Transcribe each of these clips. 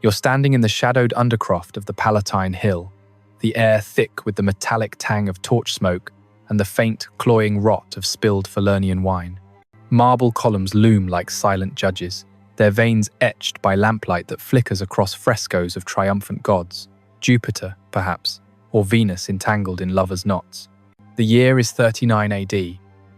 You're standing in the shadowed undercroft of the Palatine Hill, the air thick with the metallic tang of torch smoke and the faint, cloying rot of spilled Falernian wine. Marble columns loom like silent judges, their veins etched by lamplight that flickers across frescoes of triumphant gods, Jupiter, perhaps, or Venus entangled in lovers' knots. The year is 39 AD,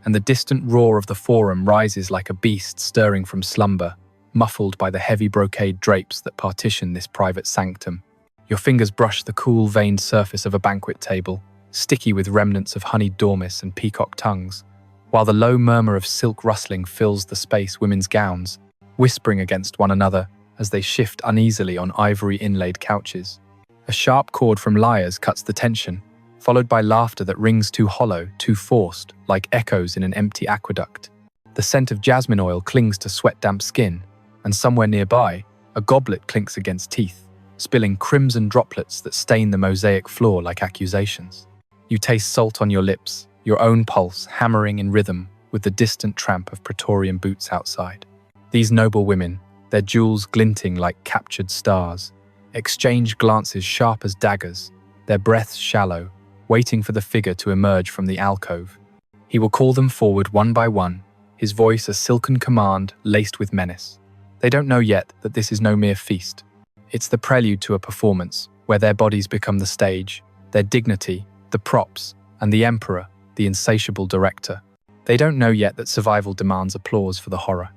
and the distant roar of the Forum rises like a beast stirring from slumber, muffled by the heavy brocade drapes that partition this private sanctum. Your fingers brush the cool, veined surface of a banquet table, sticky with remnants of honeyed dormice and peacock tongues, while the low murmur of silk rustling fills the space women's gowns, whispering against one another as they shift uneasily on ivory-inlaid couches. A sharp chord from lyres cuts the tension, followed by laughter that rings too hollow, too forced, like echoes in an empty aqueduct. The scent of jasmine oil clings to sweat-damp skin, and somewhere nearby, a goblet clinks against teeth, spilling crimson droplets that stain the mosaic floor like accusations. You taste salt on your lips, your own pulse hammering in rhythm with the distant tramp of Praetorian boots outside. These noble women, their jewels glinting like captured stars, exchange glances sharp as daggers, their breaths shallow, waiting for the figure to emerge from the alcove. He will call them forward one by one, his voice a silken command laced with menace. They don't know yet that this is no mere feast. It's the prelude to a performance where their bodies become the stage, their dignity, the props, and the emperor, the insatiable director. They don't know yet that survival demands applause for the horror.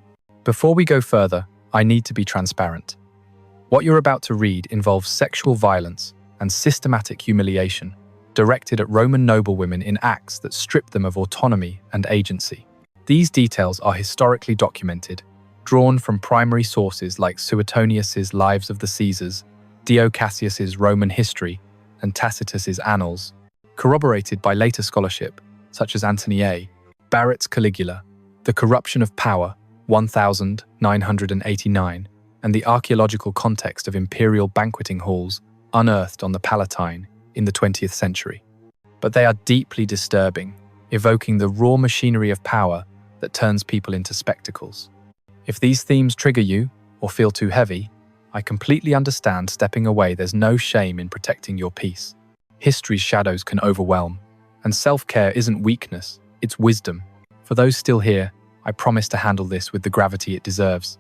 Before we go further, I need to be transparent. What you're about to read involves sexual violence and systematic humiliation directed at Roman noblewomen in acts that strip them of autonomy and agency. These details are historically documented, drawn from primary sources like Suetonius's Lives of the Caesars, Dio Cassius's Roman History, and Tacitus's Annals, corroborated by later scholarship, such as Antony A. Barrett's Caligula, The Corruption of Power, 1989, and the archaeological context of imperial banqueting halls unearthed on the Palatine in the 20th century. But they are deeply disturbing, evoking the raw machinery of power that turns people into spectacles. If these themes trigger you, or feel too heavy, I completely understand stepping away. There's no shame in protecting your peace. History's shadows can overwhelm, and self-care isn't weakness, it's wisdom. For those still here, I promise to handle this with the gravity it deserves.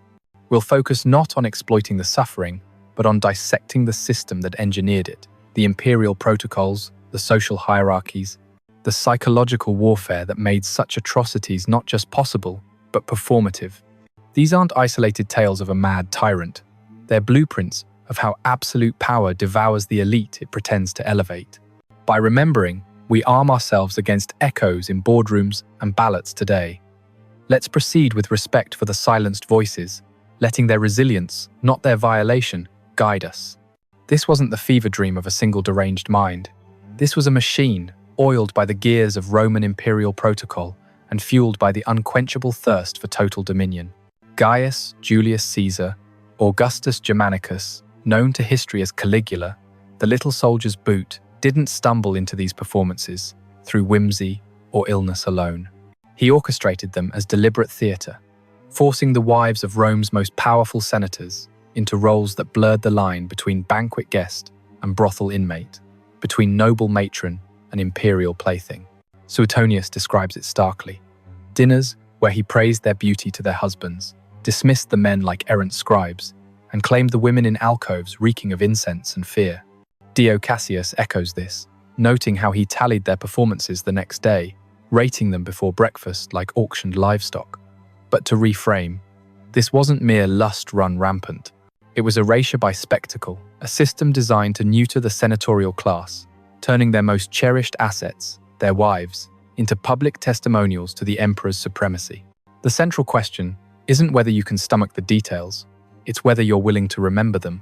We'll focus not on exploiting the suffering, but on dissecting the system that engineered it, the imperial protocols, the social hierarchies, the psychological warfare that made such atrocities not just possible, but performative. These aren't isolated tales of a mad tyrant. They're blueprints of how absolute power devours the elite it pretends to elevate. By remembering, we arm ourselves against echoes in boardrooms and ballots today. Let's proceed with respect for the silenced voices, letting their resilience, not their violation, guide us. This wasn't the fever dream of a single deranged mind. This was a machine, oiled by the gears of Roman imperial protocol and fueled by the unquenchable thirst for total dominion. Gaius Julius Caesar, Augustus Germanicus, known to history as Caligula, the little soldier's boot, didn't stumble into these performances through whimsy or illness alone. He orchestrated them as deliberate theatre, forcing the wives of Rome's most powerful senators into roles that blurred the line between banquet guest and brothel inmate, between noble matron and imperial plaything. Suetonius describes it starkly. Dinners where he praised their beauty to their husbands, dismissed the men like errant scribes, and claimed the women in alcoves reeking of incense and fear. Dio Cassius echoes this, noting how he tallied their performances the next day, rating them before breakfast like auctioned livestock. But to reframe, this wasn't mere lust run rampant. It was erasure by spectacle, a system designed to neuter the senatorial class, turning their most cherished assets, their wives, into public testimonials to the emperor's supremacy. The central question isn't whether you can stomach the details, it's whether you're willing to remember them,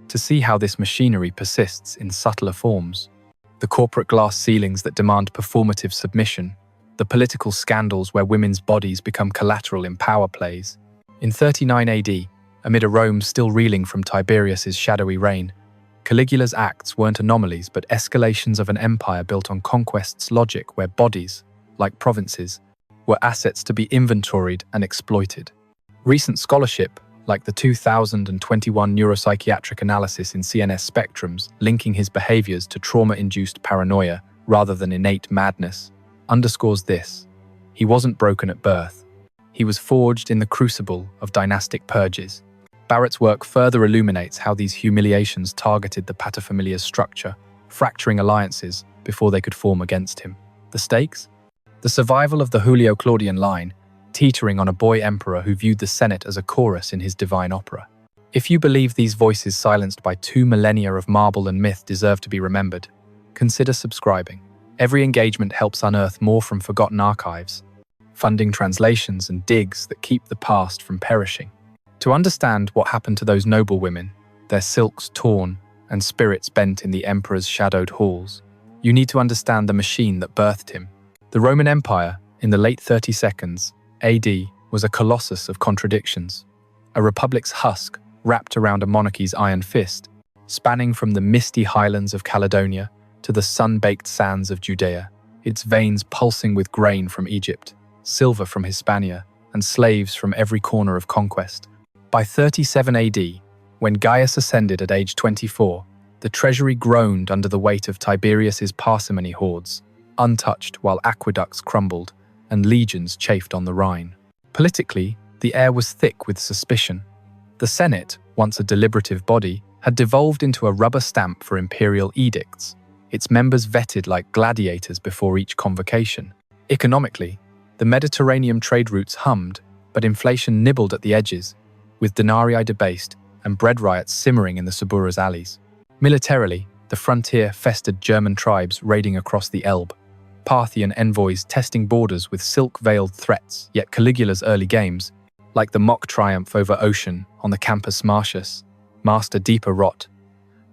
to see how this machinery persists in subtler forms. The corporate glass ceilings that demand performative submission, the political scandals where women's bodies become collateral in power plays. In 39 AD, amid a Rome still reeling from Tiberius's shadowy reign, Caligula's acts weren't anomalies but escalations of an empire built on conquest's logic where bodies, like provinces, were assets to be inventoried and exploited. Recent scholarship, like the 2021 neuropsychiatric analysis in CNS spectrums linking his behaviors to trauma-induced paranoia rather than innate madness, underscores this. He wasn't broken at birth. He was forged in the crucible of dynastic purges. Barrett's work further illuminates how these humiliations targeted the paterfamilia's structure, fracturing alliances before they could form against him. The stakes? The survival of the Julio-Claudian line, teetering on a boy emperor who viewed the Senate as a chorus in his divine opera. If you believe these voices silenced by 2 millennia of marble and myth deserve to be remembered, consider subscribing. Every engagement helps unearth more from forgotten archives, funding translations and digs that keep the past from perishing. To understand what happened to those noblewomen, their silks torn and spirits bent in the emperor's shadowed halls, you need to understand the machine that birthed him. The Roman Empire, in the late 32nd AD, was a colossus of contradictions, a republic's husk wrapped around a monarchy's iron fist, spanning from the misty highlands of Caledonia to the sun-baked sands of Judea, its veins pulsing with grain from Egypt, silver from Hispania, and slaves from every corner of conquest. By 37 AD, when Gaius ascended at age 24, the treasury groaned under the weight of Tiberius's parsimony hordes, untouched while aqueducts crumbled and legions chafed on the Rhine. Politically, the air was thick with suspicion. The Senate, once a deliberative body, had devolved into a rubber stamp for imperial edicts, its members vetted like gladiators before each convocation. Economically, the Mediterranean trade routes hummed, but inflation nibbled at the edges, with denarii debased and bread riots simmering in the Suburra's alleys. Militarily, the frontier festered German tribes raiding across the Elbe, Parthian envoys testing borders with silk-veiled threats, yet Caligula's early games, like the mock triumph over Ocean on the Campus Martius, masked a deeper rot.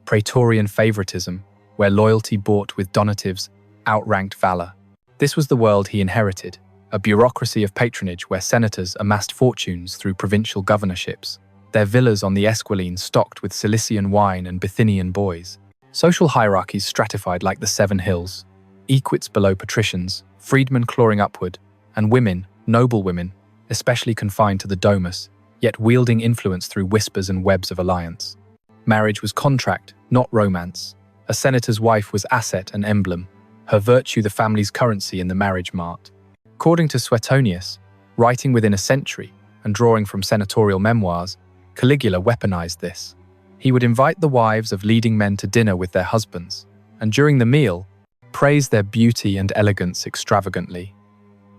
Praetorian favoritism, where loyalty bought with donatives, outranked valor. This was the world he inherited, a bureaucracy of patronage where senators amassed fortunes through provincial governorships, their villas on the Esquiline stocked with Cilician wine and Bithynian boys. Social hierarchies stratified like the Seven Hills, equites below patricians, freedmen clawing upward, and women, noblewomen, especially confined to the domus, yet wielding influence through whispers and webs of alliance. Marriage was contract, not romance. A senator's wife was asset and emblem, her virtue the family's currency in the marriage mart. According to Suetonius, writing within a century and drawing from senatorial memoirs, Caligula weaponized this. He would invite the wives of leading men to dinner with their husbands, and during the meal, praise their beauty and elegance extravagantly.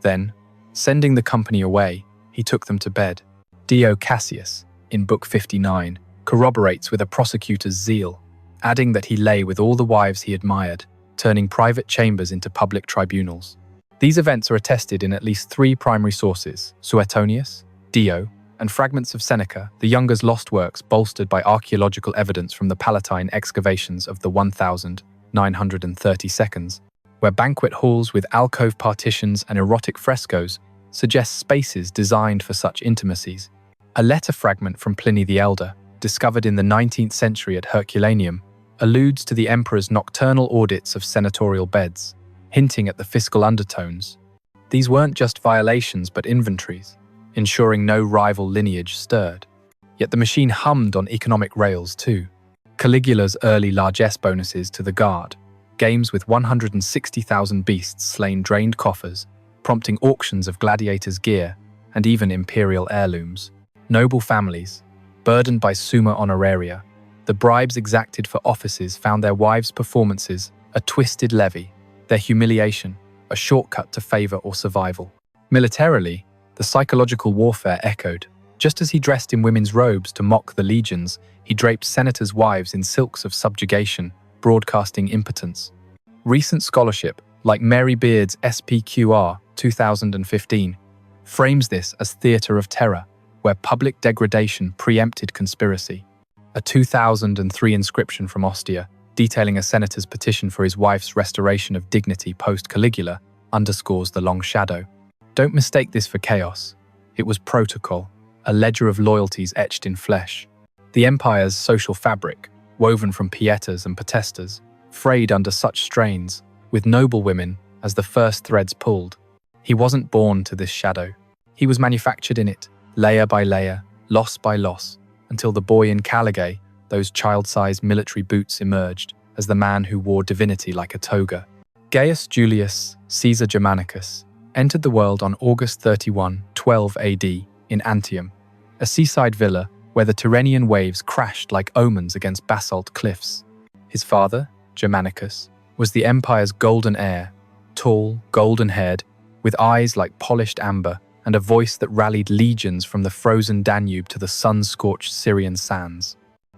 Then, sending the company away, he took them to bed. Dio Cassius, in Book 59, corroborates with a prosecutor's zeal, adding that he lay with all the wives he admired, turning private chambers into public tribunals. These events are attested in at least 3 primary sources: Suetonius, Dio, and fragments of Seneca, the younger's lost works bolstered by archaeological evidence from the Palatine excavations of the 1932, where banquet halls with alcove partitions and erotic frescoes suggest spaces designed for such intimacies. A letter fragment from Pliny the Elder, discovered in the 19th century at Herculaneum, alludes to the emperor's nocturnal audits of senatorial beds, hinting at the fiscal undertones. These weren't just violations but inventories, ensuring no rival lineage stirred. Yet the machine hummed on economic rails too. Caligula's early largesse bonuses to the guard, games with 160,000 beasts slain drained coffers, prompting auctions of gladiators' gear and even imperial heirlooms. Noble families, burdened by summa honoraria, the bribes exacted for offices found their wives' performances a twisted levy, their humiliation a shortcut to favor or survival. Militarily, the psychological warfare echoed. Just as he dressed in women's robes to mock the legions, he draped senators' wives in silks of subjugation, broadcasting impotence. Recent scholarship, like Mary Beard's SPQR 2015, frames this as theater of terror, where public degradation preempted conspiracy. A 2003 inscription from Ostia, detailing a senator's petition for his wife's restoration of dignity post-Caligula, underscores the long shadow. Don't mistake this for chaos. It was protocol, a ledger of loyalties etched in flesh. The empire's social fabric, woven from pietas and potestas, frayed under such strains, with noblewomen as the first threads pulled. He wasn't born to this shadow. He was manufactured in it, layer by layer, loss by loss, until the boy in Caligula, those child-sized military boots, emerged as the man who wore divinity like a toga. Gaius Julius Caesar Germanicus entered the world on August 31, 12 AD, in Antium, a seaside villa where the Tyrrhenian waves crashed like omens against basalt cliffs. His father, Germanicus, was the empire's golden heir, tall, golden-haired, with eyes like polished amber and a voice that rallied legions from the frozen Danube to the sun-scorched Syrian sands.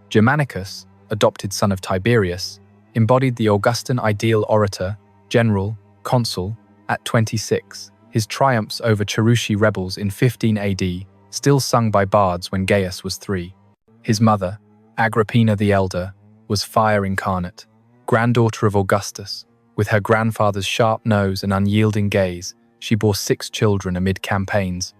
Germanicus, adopted son of Tiberius, embodied the Augustan ideal orator, general, consul, at 26. His triumphs over Cherusci rebels in 15 AD, still sung by bards when Gaius was 3. His mother, Agrippina the Elder, was fire incarnate, granddaughter of Augustus. With her grandfather's sharp nose and unyielding gaze, she bore 6 children amid campaigns,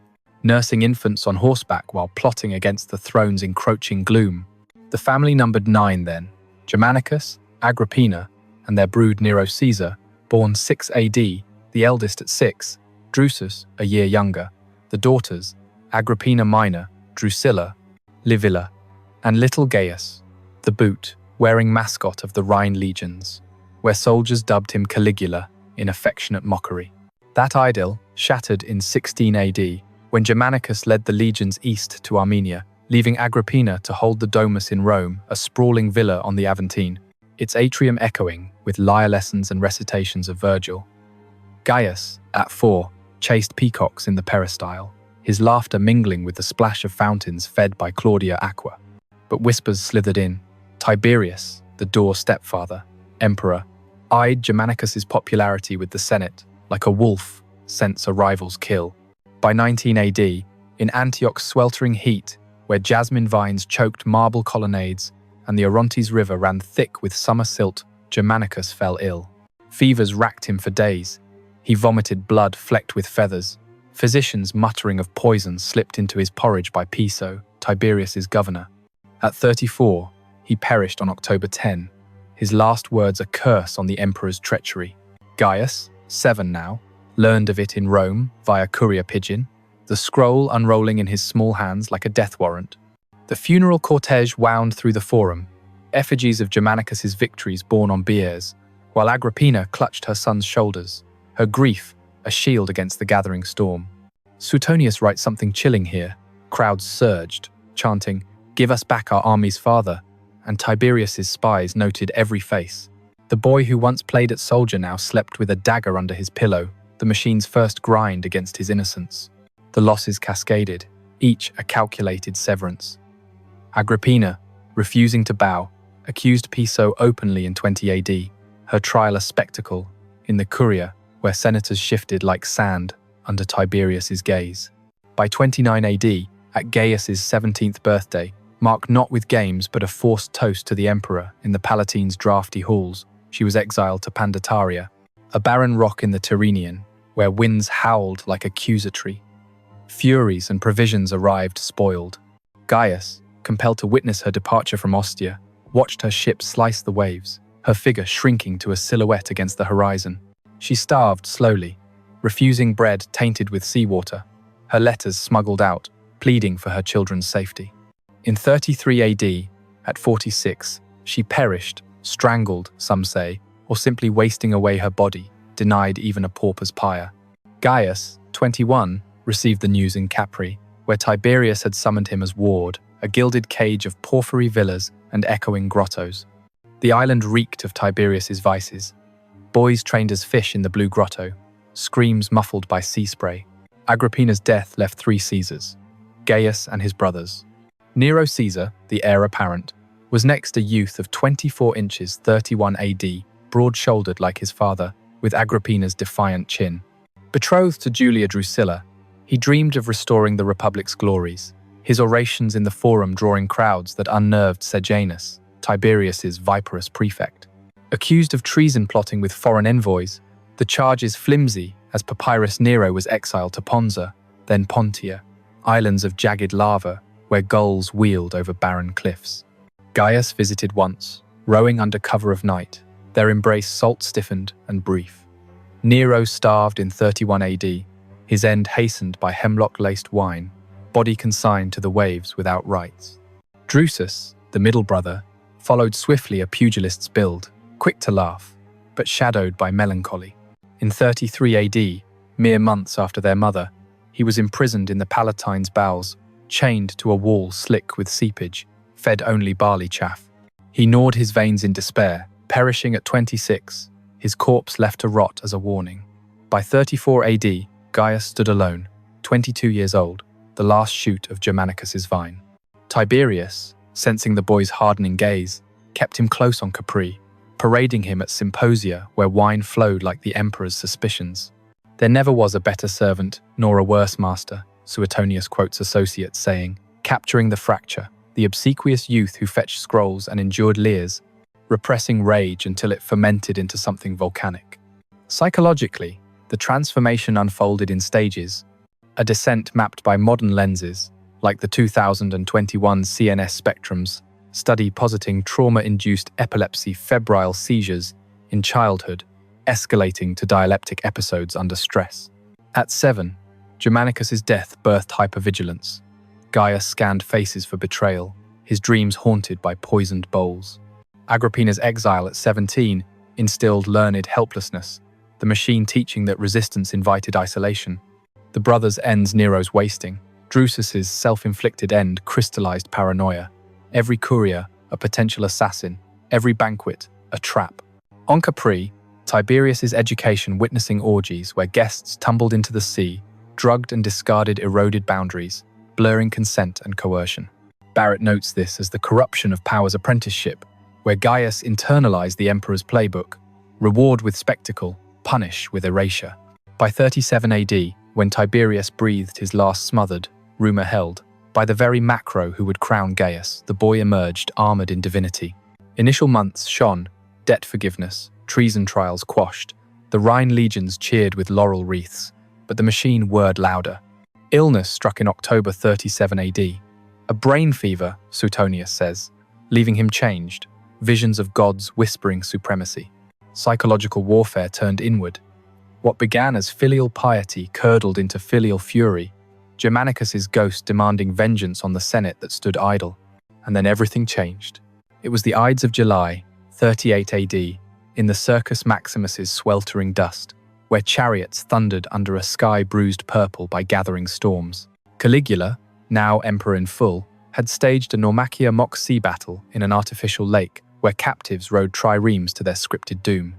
nursing infants on horseback while plotting against the throne's encroaching gloom. The family numbered 9 then: Germanicus, Agrippina, and their brood Nero Caesar, born 6 AD, the eldest at 6, Drusus, a year younger, the daughters, Agrippina Minor, Drusilla, Livilla, and little Gaius, the boot, wearing mascot of the Rhine legions, where soldiers dubbed him Caligula in affectionate mockery. That idyll shattered in 16 AD when Germanicus led the legions east to Armenia, leaving Agrippina to hold the Domus in Rome, a sprawling villa on the Aventine, its atrium echoing with lyre lessons and recitations of Virgil. Gaius, at 4, chased peacocks in the peristyle, his laughter mingling with the splash of fountains fed by Claudia Aqua. But whispers slithered in. Tiberius, the Door stepfather, emperor, eyed Germanicus's popularity with the Senate like a wolf scents a rival's kill. By 19 AD, in Antioch's sweltering heat, where jasmine vines choked marble colonnades and the Orontes River ran thick with summer silt, Germanicus fell ill. Fevers racked him for days. He vomited blood flecked with feathers. Physicians muttering of poison slipped into his porridge by Piso, Tiberius's governor. At 34, he perished on October 10, his last words a curse on the emperor's treachery. Gaius, 7 now, learned of it in Rome via courier pigeon, the scroll unrolling in his small hands like a death warrant. The funeral cortege wound through the forum, effigies of Germanicus's victories borne on biers, while Agrippina clutched her son's shoulders, her grief a shield against the gathering storm. Suetonius writes something chilling here. Crowds surged, chanting, "Give us back our army's father," and Tiberius's spies noted every face. The boy who once played at soldier now slept with a dagger under his pillow, the machine's first grind against his innocence. The losses cascaded, each a calculated severance. Agrippina, refusing to bow, accused Piso openly in 20 AD, her trial a spectacle, in the Curia, where senators shifted like sand under Tiberius's gaze. By 29 AD, at Gaius's 17th birthday, marked not with games but a forced toast to the emperor in the Palatine's draughty halls, she was exiled to Pandataria, a barren rock in the Tyrrhenian, where winds howled like accusatory. Furies and provisions arrived spoiled. Gaius, compelled to witness her departure from Ostia, watched her ship slice the waves, her figure shrinking to a silhouette against the horizon. She starved slowly, refusing bread tainted with seawater, her letters smuggled out, pleading for her children's safety. In 33 AD, at 46, she perished, strangled, some say, or simply wasting away her body, denied even a pauper's pyre. Gaius, 21, received the news in Capri, where Tiberius had summoned him as ward, a gilded cage of porphyry villas and echoing grottos. The island reeked of Tiberius's vices. Boys trained as fish in the Blue Grotto, screams muffled by sea spray. Agrippina's death left 3 Caesars, Gaius and his brothers. Nero Caesar, the heir apparent, was next a youth of 24 inches 31 AD, broad-shouldered like his father, with Agrippina's defiant chin. Betrothed to Julia Drusilla, he dreamed of restoring the Republic's glories, his orations in the forum drawing crowds that unnerved Sejanus, Tiberius's viperous prefect. Accused of treason plotting with foreign envoys, the charge is flimsy as Papyrus Nero was exiled to Ponza, then Pontia, islands of jagged lava where gulls wheeled over barren cliffs. Gaius visited once, rowing under cover of night, their embrace salt-stiffened and brief. Nero starved in 31 AD, his end hastened by hemlock-laced wine. body consigned to the waves without rights. Drusus, the middle brother, followed swiftly a pugilist's build, quick to laugh, but shadowed by melancholy. In 33 AD, mere months after their mother, he was imprisoned in the Palatine's bowels, chained to a wall slick with seepage, fed only barley chaff. He gnawed his veins in despair, perishing at 26, his corpse left to rot as a warning. By 34 AD, Gaius stood alone, 22 years old, the last shoot of Germanicus's vine. Tiberius, sensing the boy's hardening gaze, kept him close on Capri, parading him at symposia where wine flowed like the emperor's suspicions. There never was a better servant, nor a worse master, Suetonius quotes associates saying, capturing the fracture, the obsequious youth who fetched scrolls and endured leers, repressing rage until it fermented into something volcanic. Psychologically, the transformation unfolded in stages, a descent mapped by modern lenses, like the 2021 CNS spectrums, study positing trauma-induced epilepsy febrile seizures in childhood, escalating to dialeptic episodes under stress. At 7, Germanicus's death birthed hypervigilance. Gaius scanned faces for betrayal, his dreams haunted by poisoned bowls. Agrippina's exile at 17 instilled learned helplessness, the machine teaching that resistance invited isolation. The brothers' ends Nero's wasting, Drusus's self-inflicted end crystallized paranoia. Every courier, a potential assassin, every banquet, a trap. On Capri, Tiberius's education witnessing orgies where guests tumbled into the sea, drugged and discarded eroded boundaries, blurring consent and coercion. Barrett notes this as the corruption of power's apprenticeship, where Gaius internalized the emperor's playbook, reward with spectacle, punish with erasure. By 37 AD, when Tiberius breathed his last smothered, rumor held, by the very Macro who would crown Gaius, the boy emerged armored in divinity. Initial months shone, debt forgiveness, treason trials quashed, the Rhine legions cheered with laurel wreaths, but the machine whirred louder. Illness struck in October 37 AD. A brain fever, Suetonius says, leaving him changed, visions of gods whispering supremacy. Psychological warfare turned inward. What began as filial piety curdled into filial fury, Germanicus's ghost demanding vengeance on the Senate that stood idle. And then everything changed. It was the Ides of July, 38 AD, in the Circus Maximus's sweltering dust, where chariots thundered under a sky bruised purple by gathering storms. Caligula, now emperor in full, had staged a Naumachia mock sea battle in an artificial lake where captives rode triremes to their scripted doom.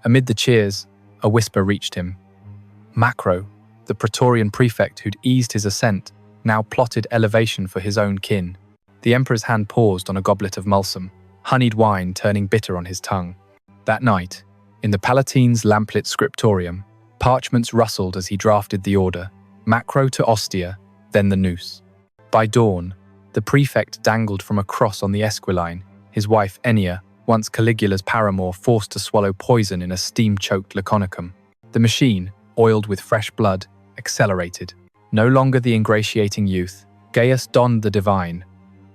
Amid the cheers, a whisper reached him. Macro, the Praetorian prefect who'd eased his ascent, now plotted elevation for his own kin. The emperor's hand paused on a goblet of mulsum, honeyed wine turning bitter on his tongue. That night, in the Palatine's lamplit scriptorium, parchments rustled as he drafted the order, Macro to Ostia, then the noose. By dawn, the prefect dangled from a cross on the Esquiline, his wife Ennia, once Caligula's paramour, forced to swallow poison in a steam-choked laconicum. The machine, oiled with fresh blood, accelerated. No longer the ingratiating youth, Gaius donned the divine.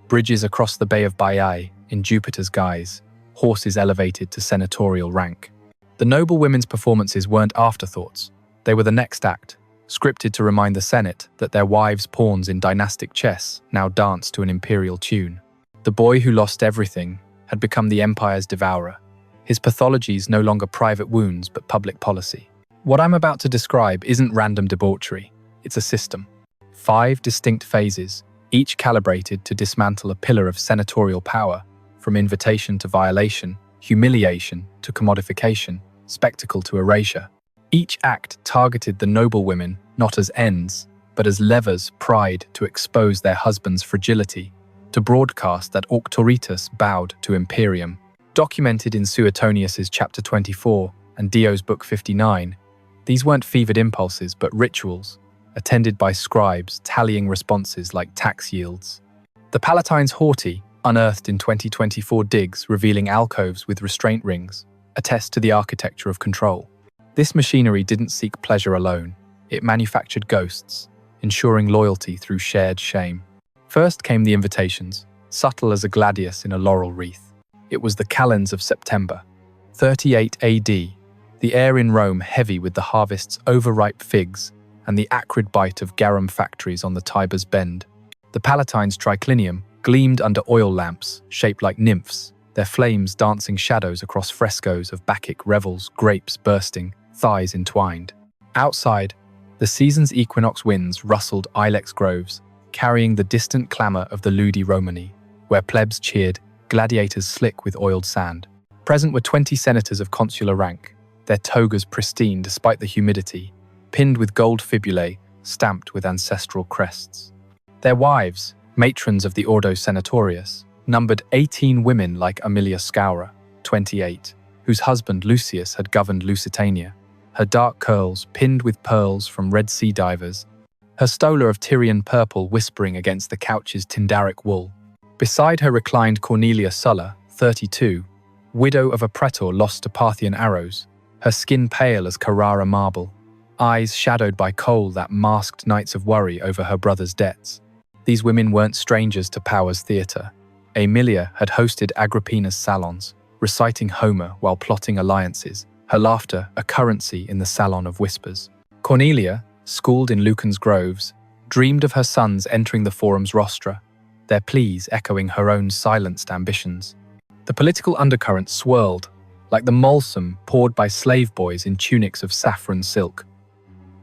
Bridges across the Bay of Baiae, in Jupiter's guise, horses elevated to senatorial rank. The noblewomen's performances weren't afterthoughts. They were the next act, scripted to remind the Senate that their wives' pawns in dynastic chess now danced to an imperial tune. The boy who lost everything had become the empire's devourer. His pathologies no longer private wounds but public policy. What I'm about to describe isn't random debauchery, it's a system. 5 distinct phases, each calibrated to dismantle a pillar of senatorial power, from invitation to violation, humiliation to commodification, spectacle to erasure. Each act targeted the noblewomen not as ends, but as levers pried to expose their husband's fragility, to broadcast that auctoritas bowed to imperium. Documented in Suetonius's chapter 24 and Dio's book 59, these weren't fevered impulses but rituals, attended by scribes tallying responses like tax yields. The Palatine's haughty, unearthed in 2024 digs revealing alcoves with restraint rings, attest to the architecture of control. This machinery didn't seek pleasure alone, it manufactured ghosts, ensuring loyalty through shared shame. First came the invitations, subtle as a gladius in a laurel wreath. It was the calends of September, 38 AD, the air in Rome heavy with the harvest's overripe figs, and the acrid bite of garum factories on the Tiber's bend. The Palatine's triclinium gleamed under oil lamps shaped like nymphs, their flames dancing shadows across frescoes of Bacchic revels, grapes bursting, thighs entwined. Outside, the season's equinox winds rustled ilex groves, carrying the distant clamour of the Ludi Romani, where plebs cheered, gladiators slick with oiled sand. Present were 20 senators of consular rank, their togas pristine despite the humidity, pinned with gold fibulae stamped with ancestral crests. Their wives, matrons of the Ordo Senatorius, numbered 18 women like Aemilia Scaura, 28, whose husband Lucius had governed Lusitania, her dark curls pinned with pearls from Red Sea divers, her stola of Tyrian purple whispering against the couch's Tindaric wool. Beside her reclined Cornelia Sulla, 32, widow of a praetor lost to Parthian arrows, her skin pale as Carrara marble, eyes shadowed by kohl that masked nights of worry over her brother's debts. These women weren't strangers to power's theatre. Aemilia had hosted Agrippina's salons, reciting Homer while plotting alliances, her laughter a currency in the salon of whispers. Cornelia, schooled in Lucan's groves, dreamed of her sons entering the forum's rostra, their pleas echoing her own silenced ambitions. The political undercurrent swirled, like the mulsum poured by slave boys in tunics of saffron silk.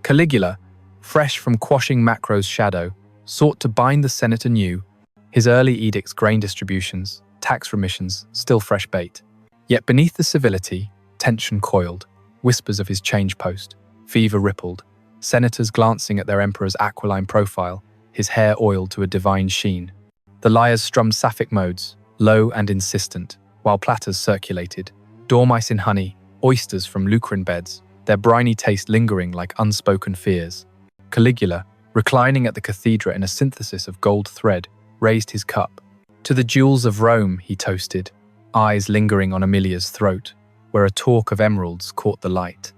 Caligula, fresh from quashing Macro's shadow, sought to bind the Senate anew, his early edicts grain distributions, tax remissions, still fresh bait. Yet beneath the civility, tension coiled, whispers of his change post, fever rippled, senators glancing at their emperor's aquiline profile, his hair oiled to a divine sheen. The lyres strummed sapphic modes, low and insistent, while platters circulated, dormice in honey, oysters from lucrine beds, their briny taste lingering like unspoken fears. Caligula, reclining at the cathedra in a synthesis of gold thread, raised his cup. To the jewels of Rome, he toasted, eyes lingering on Aemilia's throat, where a talk of emeralds caught the light.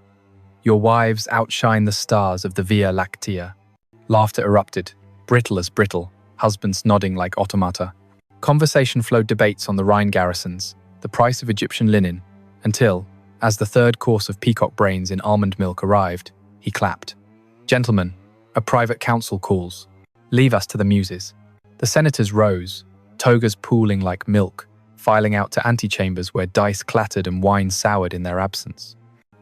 Your wives outshine the stars of the Via Lactea. Laughter erupted, brittle as brittle, husbands nodding like automata. Conversation flowed debates on the Rhine garrisons, the price of Egyptian linen, until, as the third course of peacock brains in almond milk arrived, he clapped. Gentlemen, a private council calls. Leave us to the muses. The senators rose, togas pooling like milk, filing out to antechambers where dice clattered and wine soured in their absence.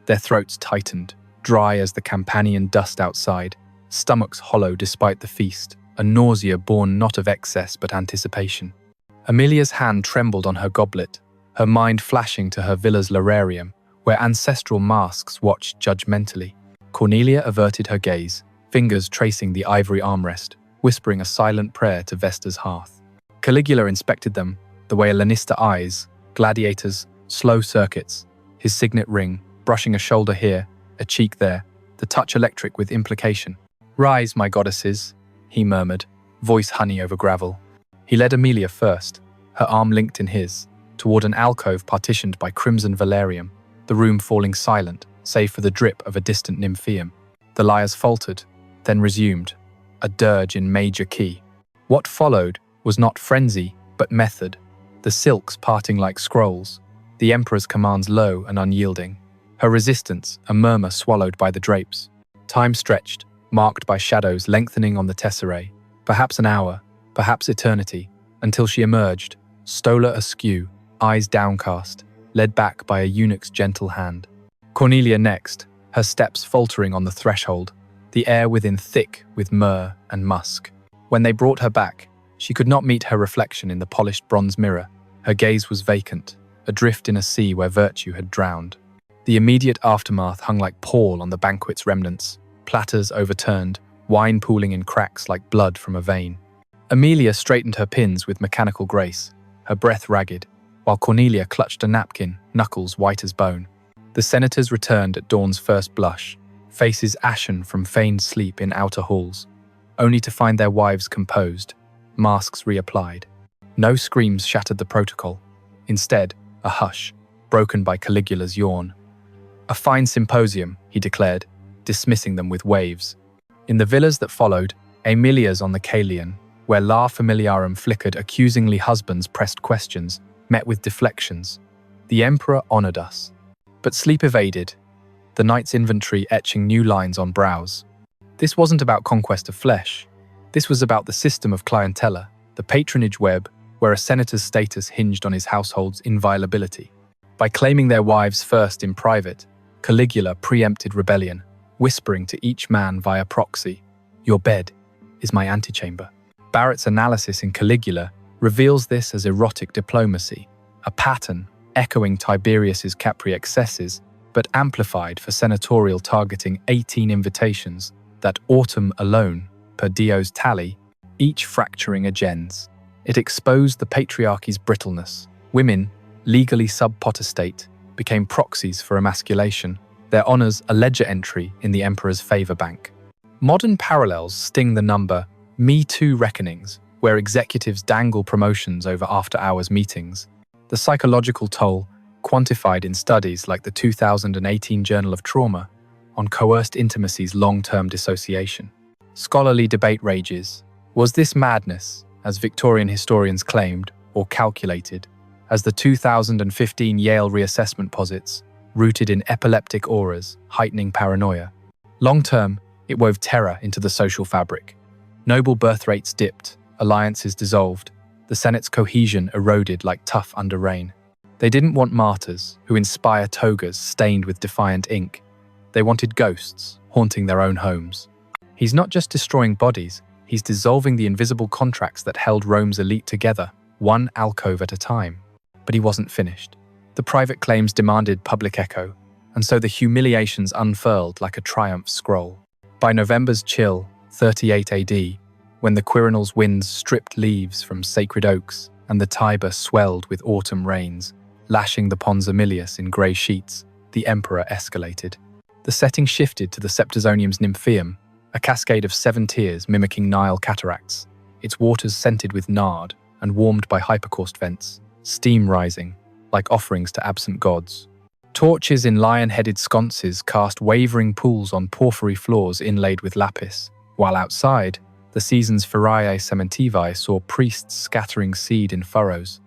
Their throats tightened, dry as the Campanian dust outside, stomachs hollow despite the feast, a nausea born not of excess but anticipation. Aemilia's hand trembled on her goblet, her mind flashing to her villa's lararium, where ancestral masks watched judgmentally. Cornelia averted her gaze, fingers tracing the ivory armrest, whispering a silent prayer to Vesta's hearth. Caligula inspected them, the way a Lanista eyes, gladiators, slow circuits, his signet ring, brushing a shoulder here, a cheek there, the touch electric with implication. Rise, my goddesses, he murmured, voice honey over gravel. He led Aemilia first, her arm linked in his, toward an alcove partitioned by crimson velarium, the room falling silent, save for the drip of a distant nymphaeum. The lyres faltered, then resumed, a dirge in major key. What followed was not frenzy, but method, the silks parting like scrolls, the emperor's commands low and unyielding, her resistance a murmur swallowed by the drapes. Time stretched, marked by shadows lengthening on the tesserae, perhaps an hour, perhaps eternity, until she emerged, stola askew, eyes downcast, led back by a eunuch's gentle hand. Cornelia next, her steps faltering on the threshold, the air within thick with myrrh and musk. When they brought her back, she could not meet her reflection in the polished bronze mirror. Her gaze was vacant, adrift in a sea where virtue had drowned. The immediate aftermath hung like pall on the banquet's remnants, platters overturned, wine pooling in cracks like blood from a vein. Aemilia straightened her pins with mechanical grace, her breath ragged, while Cornelia clutched a napkin, knuckles white as bone. The senators returned at dawn's first blush, faces ashen from feigned sleep in outer halls, only to find their wives composed, masks reapplied. No screams shattered the protocol. Instead, a hush, broken by Caligula's yawn. A fine symposium, he declared, dismissing them with waves. In the villas that followed, Aemilia's on the Caelian, where La Familiarum flickered accusingly husbands pressed questions, met with deflections. The emperor honored us. But sleep evaded, the night's inventory etching new lines on brows. This wasn't about conquest of flesh. This was about the system of clientela, the patronage web, where a senator's status hinged on his household's inviolability. By claiming their wives first in private, Caligula preempted rebellion, whispering to each man via proxy, "Your bed is my antechamber." Barrett's analysis in Caligula reveals this as erotic diplomacy, a pattern echoing Tiberius's Capri excesses, but amplified for senatorial targeting 18 invitations that autumn alone, per Dio's tally, each fracturing a gens. It exposed the patriarchy's brittleness. Women, legally sub-potestate, became proxies for emasculation, their honors a ledger entry in the emperor's favor bank. Modern parallels sting the number Me Too reckonings, where executives dangle promotions over after-hours meetings. The psychological toll, quantified in studies like the 2018 Journal of Trauma, on coerced intimacy's long-term dissociation. Scholarly debate rages. Was this madness, as Victorian historians claimed, or calculated, as the 2015 Yale reassessment posits, rooted in epileptic auras, heightening paranoia? Long-term, it wove terror into the social fabric. Noble birth rates dipped, alliances dissolved, the Senate's cohesion eroded like tough under rain. They didn't want martyrs who inspire togas stained with defiant ink. They wanted ghosts haunting their own homes. He's not just destroying bodies, he's dissolving the invisible contracts that held Rome's elite together, one alcove at a time. But he wasn't finished. The private claims demanded public echo, and so the humiliations unfurled like a triumph scroll. By November's chill, 38 AD, when the Quirinal's winds stripped leaves from sacred oaks and the Tiber swelled with autumn rains, lashing the Pons Aemilius in grey sheets, the emperor escalated. The setting shifted to the Septizonium's Nymphaeum, a cascade of 7 tiers mimicking Nile cataracts, its waters scented with nard and warmed by hypercaust vents, steam rising, like offerings to absent gods. Torches in lion-headed sconces cast wavering pools on porphyry floors inlaid with lapis, while outside, the season's Feriae Sementivae saw priests scattering seed in furrows.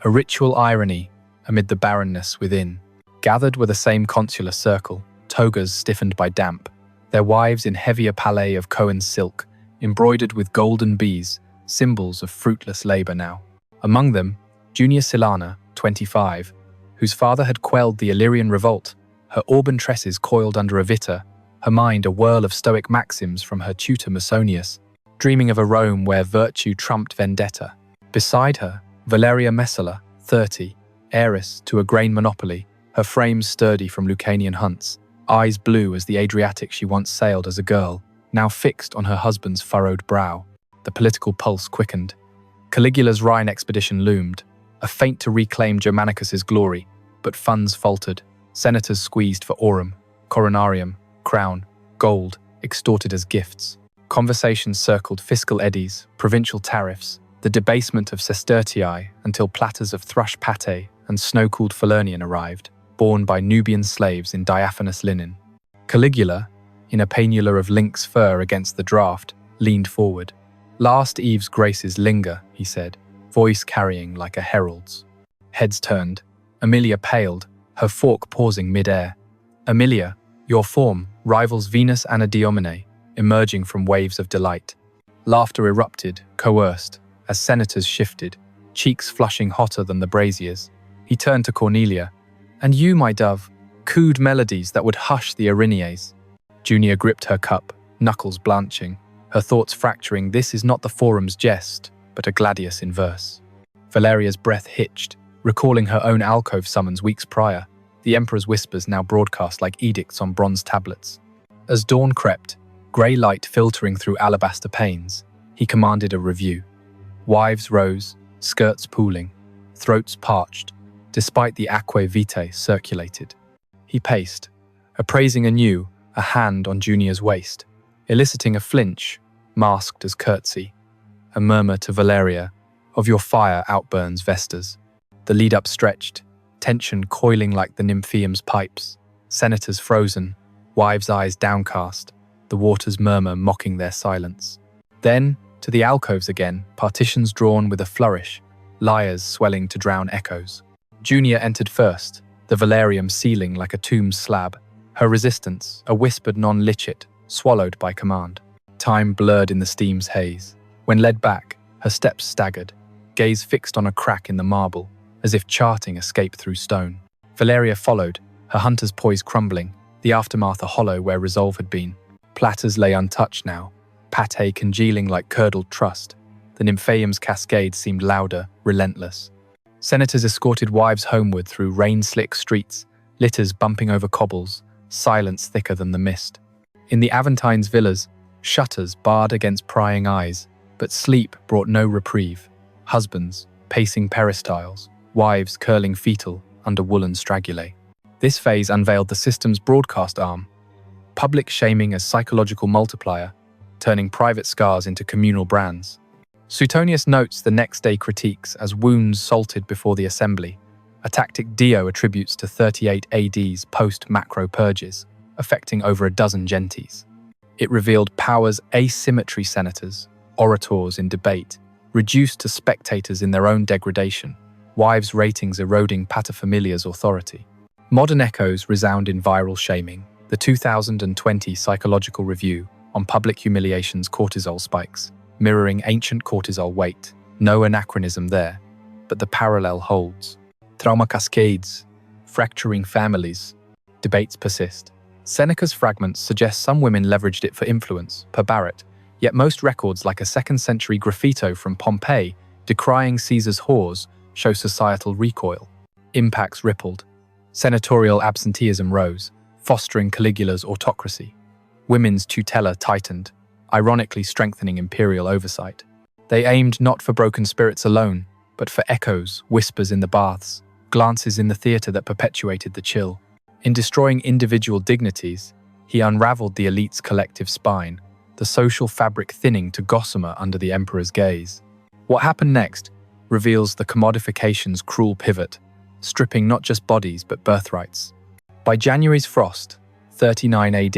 A ritual irony amid the barrenness within. Gathered were the same consular circle, togas stiffened by damp, their wives in heavier pallet of Cohen's silk, embroidered with golden bees, symbols of fruitless labor now. Among them, Junia Silana, 25, whose father had quelled the Illyrian revolt, her auburn tresses coiled under a vita, her mind a whirl of stoic maxims from her tutor Musonius, dreaming of a Rome where virtue trumped vendetta. Beside her, Valeria Messala, 30, heiress to a grain monopoly, her frame sturdy from Lucanian hunts, eyes blue as the Adriatic she once sailed as a girl, now fixed on her husband's furrowed brow. The political pulse quickened. Caligula's Rhine expedition loomed, a feint to reclaim Germanicus's glory, but funds faltered. Senators squeezed for aurum, coronarium, crown, gold, extorted as gifts. Conversations circled fiscal eddies, provincial tariffs, the debasement of sestertii until platters of thrush pate and snow-cooled Falernian arrived, borne by Nubian slaves in diaphanous linen. Caligula, in a painula of lynx fur against the draught, leaned forward. "Last Eve's graces linger," he said, voice carrying like a herald's. Heads turned. Aemilia paled, her fork pausing mid-air. "Aemilia, your form rivals Venus Anadyomene, emerging from waves of delight." Laughter erupted, coerced, as senators shifted, cheeks flushing hotter than the braziers. He turned to Cornelia. "And you, my dove, cooed melodies that would hush the Erinyes." Junia gripped her cup, knuckles blanching, her thoughts fracturing. This is not the forum's jest, but a gladius in verse. Valeria's breath hitched, recalling her own alcove summons weeks prior, the emperor's whispers now broadcast like edicts on bronze tablets. As dawn crept, grey light filtering through alabaster panes, he commanded a review. Wives rose, skirts pooling, throats parched, despite the aquae vitae circulated. He paced, appraising anew a hand on Junia's waist, eliciting a flinch, masked as curtsy, a murmur to Valeria, "Of your fire outburns Vestas." The lead-up stretched, tension coiling like the Nymphaeum's pipes, senators frozen, wives' eyes downcast, the waters murmur mocking their silence. Then, to the alcoves again, partitions drawn with a flourish, lyres swelling to drown echoes. Junia entered first, the velarium sealing like a tomb's slab, her resistance a whispered non-licet, swallowed by command. Time blurred in the steam's haze. When led back, her steps staggered, gaze fixed on a crack in the marble, as if charting escape through stone. Valeria followed, her hunter's poise crumbling, the aftermath a hollow where resolve had been. Platters lay untouched now, pate congealing like curdled trust. The nymphaeum's cascade seemed louder, relentless. Senators escorted wives homeward through rain-slick streets, litters bumping over cobbles, silence thicker than the mist. In the Aventines' villas, shutters barred against prying eyes, but sleep brought no reprieve. Husbands, pacing peristyles, wives curling fetal under woolen stragulae. This phase unveiled the system's broadcast arm, public shaming as psychological multiplier, turning private scars into communal brands. Suetonius notes the next-day critiques as wounds salted before the assembly, a tactic Dio attributes to 38 AD's post-macro purges, affecting over a dozen genties. It revealed power's asymmetry: senators, orators in debate, reduced to spectators in their own degradation, wives' ratings eroding paterfamilia's authority. Modern echoes resound in viral shaming. The 2020 Psychological Review on Public Humiliation's cortisol spikes, mirroring ancient cortisol weight. No anachronism there, but the parallel holds. Trauma cascades, fracturing families. Debates persist. Seneca's fragments suggest some women leveraged it for influence, per Barrett, yet most records, like a 2nd century graffito from Pompey decrying Caesar's whores, show societal recoil. Impacts rippled. Senatorial absenteeism rose, fostering Caligula's autocracy. Women's tutela tightened, ironically strengthening imperial oversight. They aimed not for broken spirits alone, but for echoes, whispers in the baths, glances in the theatre that perpetuated the chill. In destroying individual dignities, he unraveled the elite's collective spine, the social fabric thinning to gossamer under the emperor's gaze. What happened next reveals the commodification's cruel pivot, stripping not just bodies but birthrights. By January's frost, 39 AD,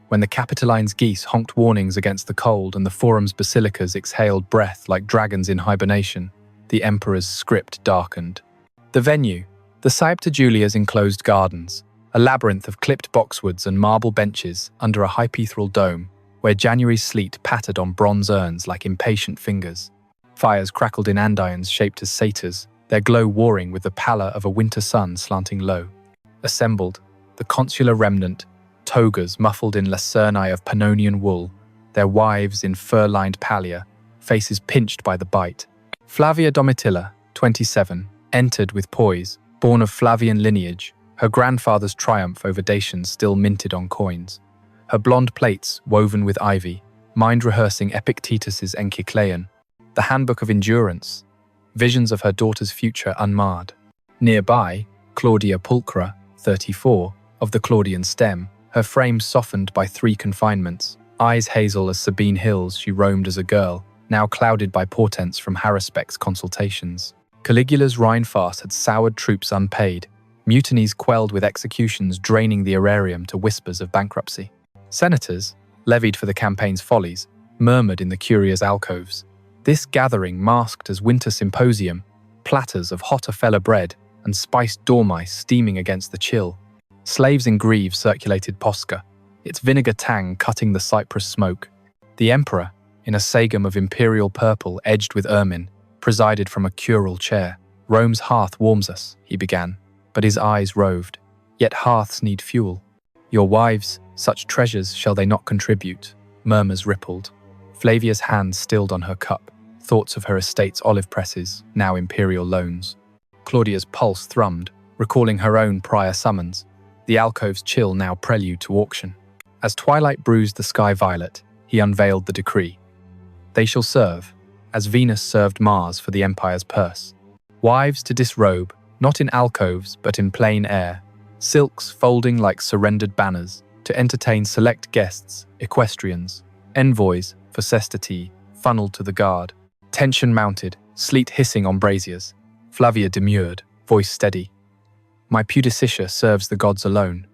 when the Capitoline's geese honked warnings against the cold and the forum's basilicas exhaled breath like dragons in hibernation, the emperor's script darkened. The venue, the Saepta Julia's enclosed gardens, a labyrinth of clipped boxwoods and marble benches under a hypaethral dome, where January's sleet pattered on bronze urns like impatient fingers. Fires crackled in andirons shaped as satyrs, their glow warring with the pallor of a winter sun slanting low. Assembled, the consular remnant, togas muffled in lacernae of Pannonian wool, their wives in fur-lined pallia, faces pinched by the bite. Flavia Domitilla, 27, entered with poise, born of Flavian lineage, her grandfather's triumph over Dacians still minted on coins. Her blonde plaits woven with ivy, mind-rehearsing Epictetus's Encycleon, the handbook of endurance, visions of her daughter's future unmarred. Nearby, Claudia Pulchra, 34, of the Claudian stem, her frame softened by 3 confinements, eyes hazel as Sabine Hills she roamed as a girl, now clouded by portents from Haruspeck's consultations. Caligula's Rhine farce had soured troops unpaid, mutinies quelled with executions draining the aerarium to whispers of bankruptcy. Senators, levied for the campaign's follies, murmured in the curious alcoves. This gathering masked as winter symposium, platters of hot Ofella bread and spiced dormice steaming against the chill. Slaves in greaves circulated posca, its vinegar tang cutting the cypress smoke. The emperor, in a sagum of imperial purple edged with ermine, presided from a curule chair. "Rome's hearth warms us," he began, but his eyes roved. "Yet hearths need fuel. Your wives, such treasures shall they not contribute?" Murmurs rippled. Flavia's hand stilled on her cup, thoughts of her estate's olive presses, now imperial loans. Claudia's pulse thrummed, recalling her own prior summons, the alcove's chill now prelude to auction. As twilight bruised the sky violet, he unveiled the decree. They shall serve, as Venus served Mars for the empire's purse. Wives to disrobe, not in alcoves but in plain air, silks folding like surrendered banners, to entertain select guests, equestrians, envoys for cestity, funneled to the guard. Tension mounted, sleet hissing on braziers. Flavia demurred, voice steady. "My pudicitia serves the gods alone."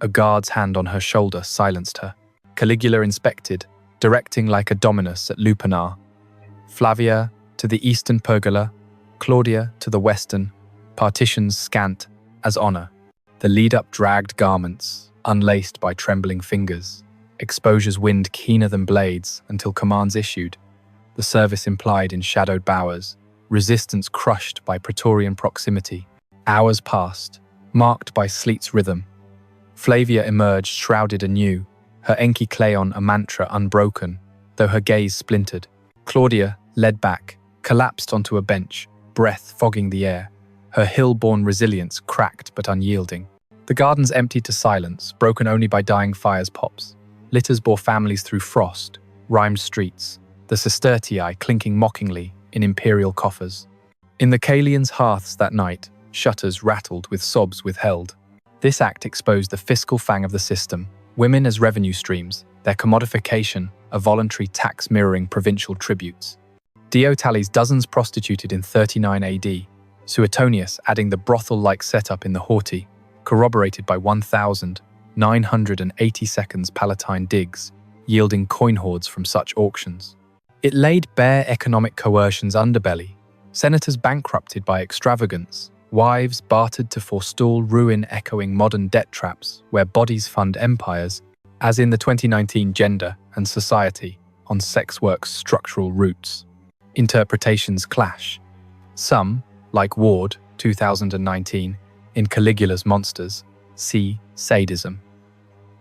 A guard's hand on her shoulder silenced her. Caligula inspected, directing like a dominus at Lupanar. Flavia to the eastern pergola, Claudia to the western, partitions scant as honor. The lead-up dragged garments, unlaced by trembling fingers. exposures wind keener than blades until commands issued, the service implied in shadowed bowers, resistance crushed by Praetorian proximity. Hours passed, marked by sleet's rhythm. Flavia emerged shrouded anew, her enchykleon a mantra unbroken, though her gaze splintered. Claudia, led back, collapsed onto a bench, breath fogging the air, her hill-born resilience cracked but unyielding. The gardens emptied to silence, broken only by dying fires' pops. Litters bore families through frost, rhymed streets, the sestertii clinking mockingly in imperial coffers. In the Calians' hearths that night, shutters rattled with sobs withheld. This act exposed the fiscal fang of the system, women as revenue streams, their commodification a voluntary tax mirroring provincial tributes. Dio tallies dozens prostituted in 39 AD, Suetonius adding the brothel-like setup in the Horti, corroborated by 1,980 Palatine digs, yielding coin hoards from such auctions. It laid bare economic coercion's underbelly, senators bankrupted by extravagance, wives bartered to forestall ruin echoing modern debt traps where bodies fund empires, as in the 2019 Gender and Society on sex work's structural roots. Interpretations clash. Some, like Ward, 2019, in Caligula's Monsters, see sadism.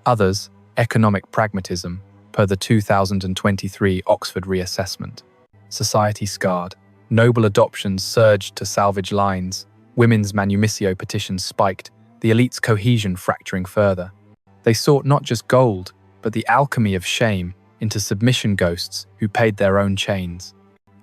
Others, economic pragmatism, per the 2023 Oxford reassessment. Society scarred. Noble adoptions surged to salvage lines. Women's manumisio petitions spiked, the elite's cohesion fracturing further. They sought not just gold, but the alchemy of shame into submission ghosts who paid their own chains.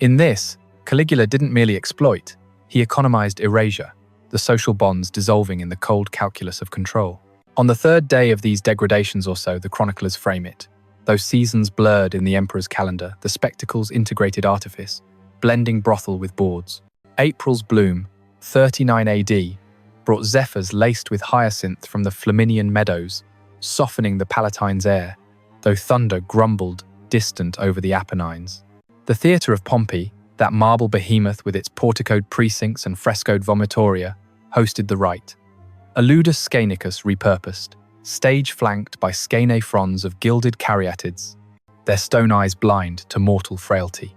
In this, Caligula didn't merely exploit, he economized erasure, the social bonds dissolving in the cold calculus of control. On the third day of these degradations or so, the chroniclers frame it. Though seasons blurred in the emperor's calendar, the spectacle's integrated artifice, blending brothel with bawds. April's bloom, 39 AD, brought zephyrs laced with hyacinth from the Flaminian meadows, softening the Palatine's air, though thunder grumbled distant over the Apennines. The theatre of Pompey, that marble behemoth with its porticoed precincts and frescoed vomitoria, hosted the rite. A ludus scaenicus repurposed, stage flanked by scene fronds of gilded caryatids, their stone eyes blind to mortal frailty.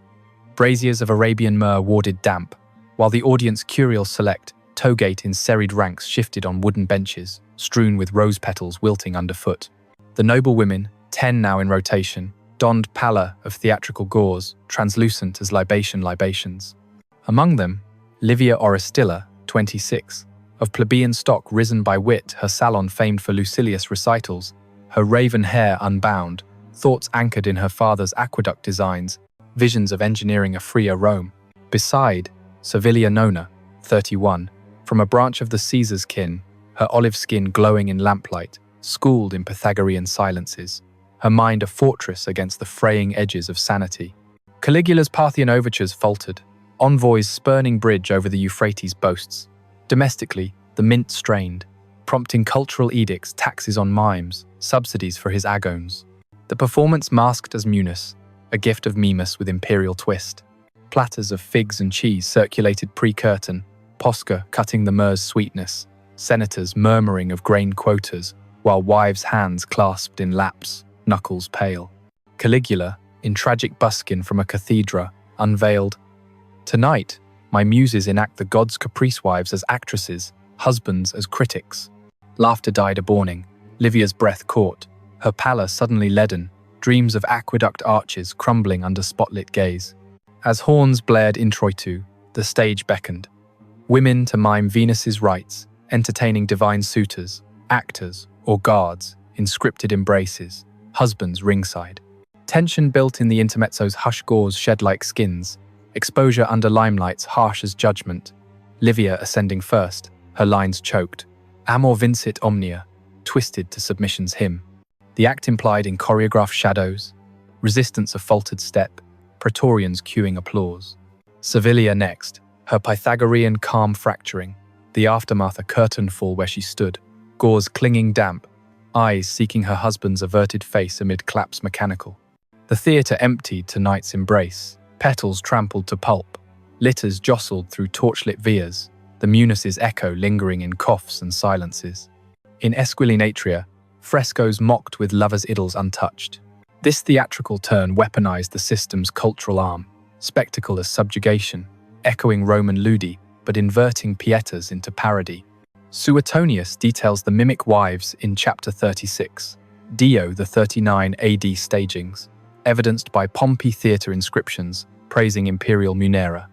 Braziers of Arabian myrrh warded damp, while the audience curial select, togate in serried ranks shifted on wooden benches, strewn with rose petals wilting underfoot. The noblewomen, 10 now in rotation, donned pallor of theatrical gauze, translucent as libations. Among them, Livia Orestilla, 26, of plebeian stock risen by wit, her salon famed for Lucilius recitals, her raven hair unbound, thoughts anchored in her father's aqueduct designs, visions of engineering a freer Rome. Beside, Servilia Nona, 31, from a branch of the Caesar's kin, her olive skin glowing in lamplight, schooled in Pythagorean silences, her mind a fortress against the fraying edges of sanity. Caligula's Parthian overtures faltered, envoys spurning bridge over the Euphrates boasts. Domestically, the mint strained, prompting cultural edicts, taxes on mimes, subsidies for his agones. The performance masked as Munis, a gift of Mimas with imperial twist. Platters of figs and cheese circulated pre-curtain, Posca cutting the myrrh's sweetness, senators murmuring of grain quotas, while wives' hands clasped in laps, knuckles pale. Caligula, in tragic buskin from a cathedra, unveiled, "Tonight, my muses enact the gods' caprice wives as actresses, husbands as critics." Laughter died aborning, Livia's breath caught, her pallor suddenly leaden, dreams of aqueduct arches crumbling under spotlit gaze. As horns blared introitu, the stage beckoned. Women to mime Venus's rites, entertaining divine suitors, actors, or guards, in scripted embraces, husbands ringside. Tension built in the intermezzo's hush gauze shed like skins, exposure under limelights harsh as judgment. Livia ascending first, her lines choked. Amor vincit omnia, twisted to submission's hymn. The act implied in choreographed shadows, resistance a faltered step, Praetorians cueing applause. Servilia next, her Pythagorean calm fracturing, the aftermath a curtain fall where she stood, gauze clinging damp, eyes seeking her husband's averted face amid claps mechanical. The theatre emptied to night's embrace, petals trampled to pulp, litters jostled through torchlit vias, the Munis's echo lingering in coughs and silences. In Esquilinatria, frescoes mocked with lovers' idols untouched. This theatrical turn weaponized the system's cultural arm, spectacle as subjugation, echoing Roman ludi, but inverting pietas into parody. Suetonius details the mimic wives in chapter 36, Dio the 39 AD stagings, evidenced by Pompey theatre inscriptions praising Imperial Munera.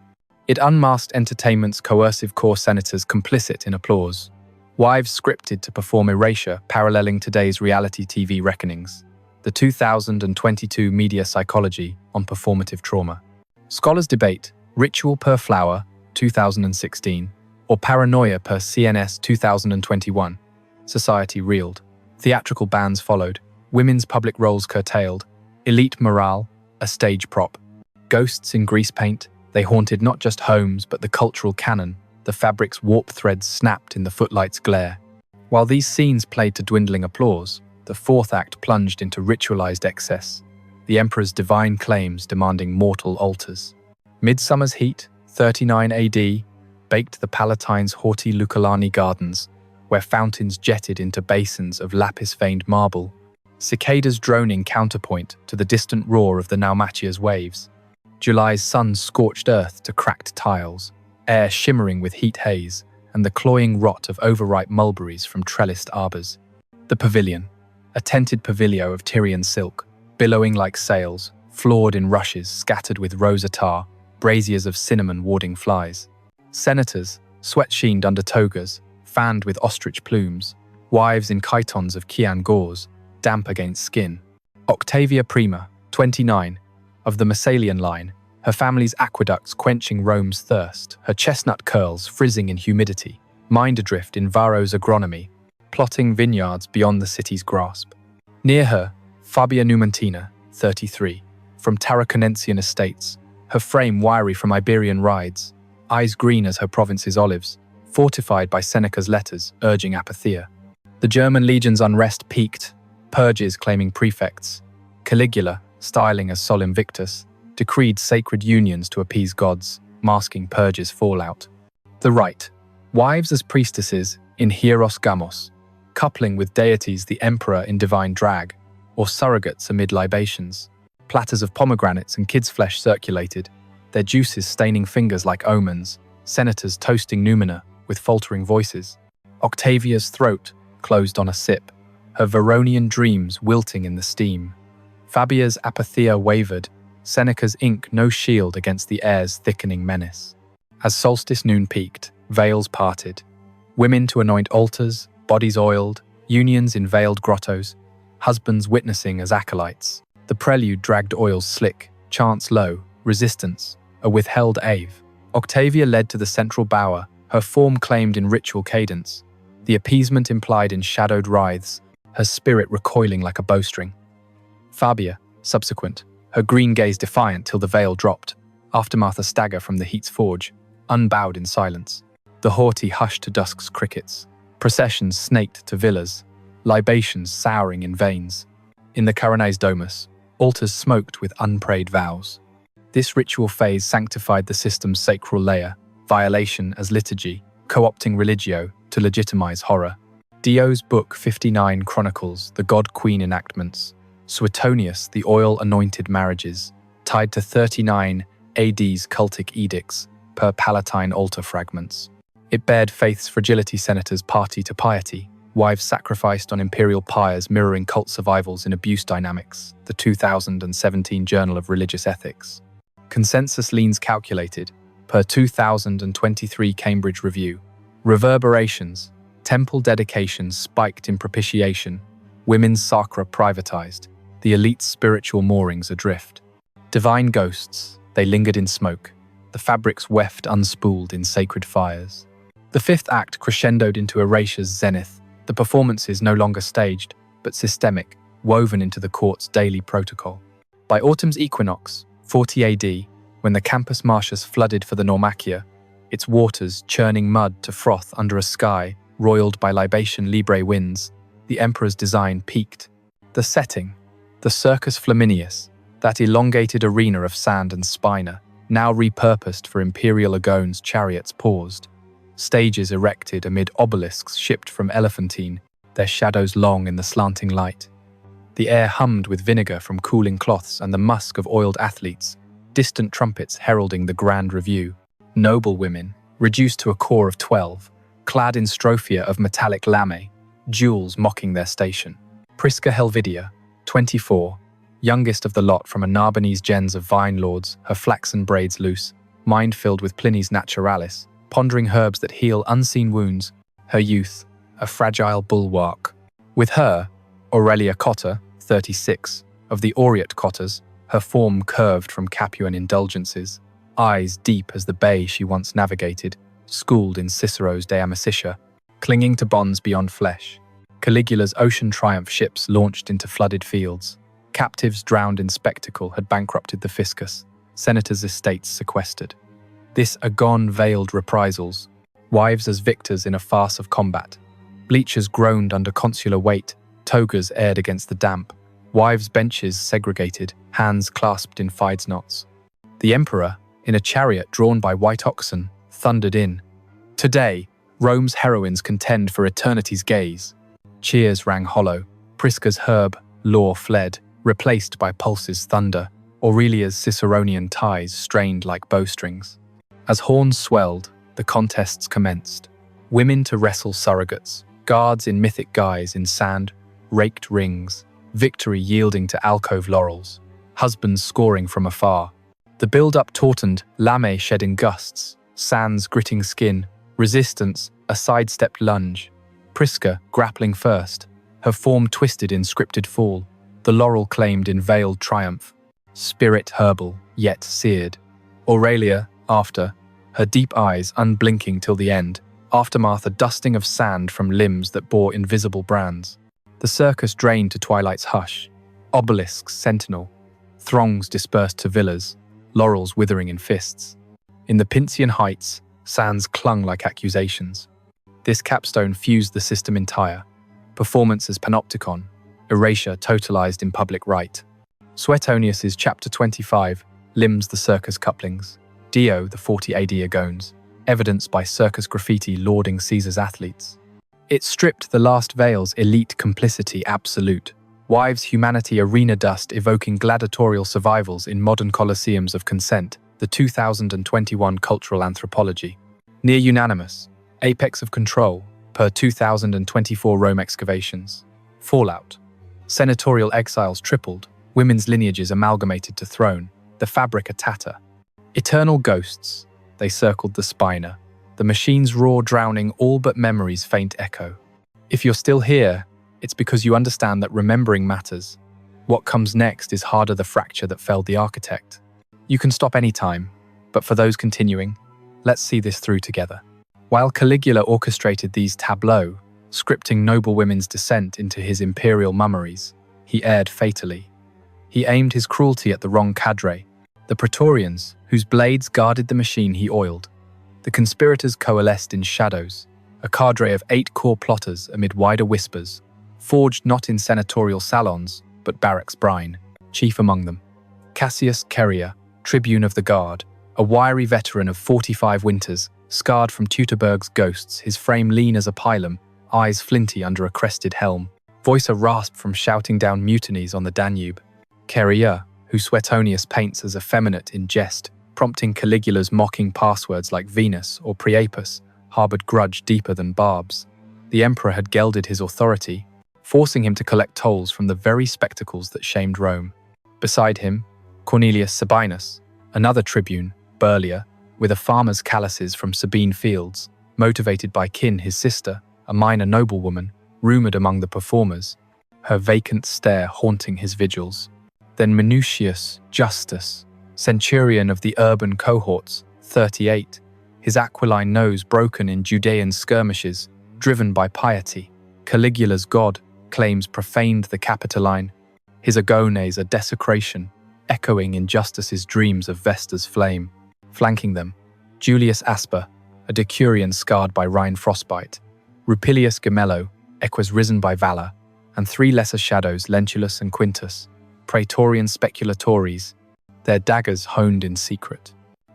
It unmasked entertainment's coercive core senators complicit in applause. Wives scripted to perform erasure paralleling today's reality TV reckonings. The 2022 Media Psychology on Performative Trauma. Scholars debate ritual per flower, 2016, or paranoia per CNS 2021. Society reeled. Theatrical bans followed. Women's public roles curtailed. Elite morale, a stage prop. Ghosts in grease paint, they haunted not just homes but the cultural canon. The fabric's warp threads snapped in the footlight's glare. While these scenes played to dwindling applause, the fourth act plunged into ritualized excess, the emperor's divine claims demanding mortal altars. Midsummer's heat, 39 AD, baked the Palatine's haughty Luculani gardens, where fountains jetted into basins of lapis-veined marble, cicadas droning counterpoint to the distant roar of the Naumatia's waves. July's sun scorched earth to cracked tiles, air shimmering with heat haze, and the cloying rot of overripe mulberries from trellised arbors. The pavilion, a tented pavilion of Tyrian silk, billowing like sails, floored in rushes scattered with rose attar, braziers of cinnamon warding flies. Senators, sweat-sheened under togas, fanned with ostrich plumes, wives in chitons of Chian gauze, damp against skin. Octavia Prima, 29, of the Massalian line, her family's aqueducts quenching Rome's thirst, her chestnut curls frizzing in humidity, mind adrift in Varro's agronomy, plotting vineyards beyond the city's grasp. Near her, Fabia Numantina, 33, from Tarraconensian estates, her frame wiry from Iberian rides, eyes green as her province's olives, fortified by Seneca's letters urging apatheia. The German legion's unrest peaked, purges claiming prefects. Caligula, styling as Sol Invictus, decreed sacred unions to appease gods, masking purges' fallout. The right, wives as priestesses in hieros gamos, coupling with deities the emperor in divine drag, or surrogates amid libations. Platters of pomegranates and kid's flesh circulated, their juices staining fingers like omens, senators toasting noumena with faltering voices. Octavia's throat closed on a sip, her Veronian dreams wilting in the steam. Fabia's apatheia wavered, Seneca's ink no shield against the air's thickening menace. As solstice noon peaked, veils parted. Women to anoint altars, bodies oiled, unions in veiled grottos, husbands witnessing as acolytes. The prelude dragged oils slick, chants low, resistance, a withheld ave. Octavia led to the central bower, her form claimed in ritual cadence, the appeasement implied in shadowed writhes, her spirit recoiling like a bowstring. Fabia, subsequent, her green gaze defiant till the veil dropped, aftermath a stagger from the heat's forge, unbowed in silence. The haughty hushed to dusk's crickets, processions snaked to villas, libations souring in veins. In the Corones Domus, altars smoked with unprayed vows. This ritual phase sanctified the system's sacral layer, violation as liturgy, co-opting religio to legitimize horror. Dio's Book 59 chronicles the god-queen enactments, Suetonius the oil-anointed marriages, tied to 39 AD's cultic edicts per Palatine altar fragments. It bared faith's fragility senators party to piety, wives sacrificed on imperial pyres mirroring cult survivals in abuse dynamics, the 2017 Journal of Religious Ethics. Consensus leans calculated, per 2023 Cambridge Review. Reverberations, temple dedications spiked in propitiation, women's sacra privatized, the elite's spiritual moorings adrift. Divine ghosts, they lingered in smoke, the fabrics weft unspooled in sacred fires. The fifth act crescendoed into erasure's zenith, the performances no longer staged, but systemic, woven into the court's daily protocol. By autumn's equinox, 40 AD, when the Campus Martius flooded for the Naumachia, its waters churning mud to froth under a sky roiled by libation libre winds, the emperor's design peaked. The setting, the Circus Flaminius, that elongated arena of sand and spina, now repurposed for Imperial Agone's chariots paused. Stages erected amid obelisks shipped from Elephantine, their shadows long in the slanting light. The air hummed with vinegar from cooling cloths and the musk of oiled athletes, distant trumpets heralding the grand review. Noblewomen, reduced to a corps of 12, clad in strophia of metallic lame, jewels mocking their station. Prisca Helvidia, 24, youngest of the lot from a Narbonese gens of vine lords, her flaxen braids loose, mind filled with Pliny's Naturalis, pondering herbs that heal unseen wounds, her youth, a fragile bulwark. With her, Aurelia Cotta, 36, of the Aureate Cottas, her form curved from Capuan indulgences, eyes deep as the bay she once navigated, schooled in Cicero's De Amicitia, clinging to bonds beyond flesh. Caligula's ocean triumph ships launched into flooded fields. Captives drowned in spectacle had bankrupted the fiscus, senators' estates sequestered. This agone veiled reprisals, wives as victors in a farce of combat. Bleachers groaned under consular weight, togas aired against the damp, wives' benches segregated, hands clasped in fides knots. The emperor, in a chariot drawn by white oxen, thundered in. Today, Rome's heroines contend for eternity's gaze. Cheers rang hollow, Prisca's herb, law fled, replaced by Pulse's thunder, Aurelia's Ciceronian ties strained like bowstrings. As horns swelled, the contests commenced. Women to wrestle surrogates, guards in mythic guise in sand, raked rings, victory yielding to alcove laurels, husbands scoring from afar. The build-up tautened, lame shed in gusts, sands gritting skin, resistance, a sidestepped lunge. Prisca grappling first, her form twisted in scripted fall, the laurel claimed in veiled triumph, spirit herbal, yet seared. Aurelia, after, her deep eyes unblinking till the end, aftermath a dusting of sand from limbs that bore invisible brands. The circus drained to twilight's hush, obelisks sentinel, throngs dispersed to villas, laurels withering in fists. In the Pincian heights, sands clung like accusations. This capstone fused the system entire. Performance as panopticon, erasure totalized in public rite. Suetonius's chapter 25 limbs the circus couplings. Dio, the 40 AD agones, evidenced by circus graffiti lauding Caesar's athletes. It stripped the last veil's elite complicity absolute. Wives' humanity arena dust evoking gladiatorial survivals in modern colosseums of consent, the 2021 cultural anthropology. Near unanimous, apex of control, per 2024 Rome excavations. Fallout. Senatorial exiles tripled, women's lineages amalgamated to throne, the fabric a tatter. Eternal ghosts, they circled the spina, the machine's roar drowning all but memory's faint echo. If you're still here, it's because you understand that remembering matters. What comes next is harder the fracture that felled the architect. You can stop any time, but for those continuing, let's see this through together. While Caligula orchestrated these tableaux, scripting noblewomen's descent into his imperial mummeries, he erred fatally. He aimed his cruelty at the wrong cadre, the Praetorians, whose blades guarded the machine he oiled. The conspirators coalesced in shadows, a cadre of 8 core plotters amid wider whispers, forged not in senatorial salons, but barracks brine. Chief among them, Cassius Chaerea, tribune of the guard, a wiry veteran of 45 winters, scarred from Teutoburg's ghosts, his frame lean as a pilum, eyes flinty under a crested helm, voice a rasp from shouting down mutinies on the Danube. Chaerea, who Suetonius paints as effeminate in jest, prompting Caligula's mocking passwords like Venus or Priapus, harbored grudge deeper than barbs. The emperor had gelded his authority, forcing him to collect tolls from the very spectacles that shamed Rome. Beside him, Cornelius Sabinus, another tribune, burlier, with a farmer's calices from Sabine fields, motivated by Kin, his sister, a minor noblewoman, rumoured among the performers, her vacant stare haunting his vigils. Then Minucius Justus, centurion of the urban cohorts, 38, his aquiline nose broken in Judean skirmishes, driven by piety. Caligula's god, claims profaned the Capitoline, his agones a desecration, echoing in Justus's dreams of Vesta's flame. Flanking them, Julius Asper, a decurion scarred by Rhine frostbite, Rupilius Gemello, equus risen by valor, and 3 lesser shadows, Lentulus and Quintus, Praetorian speculatores, their daggers honed in secret.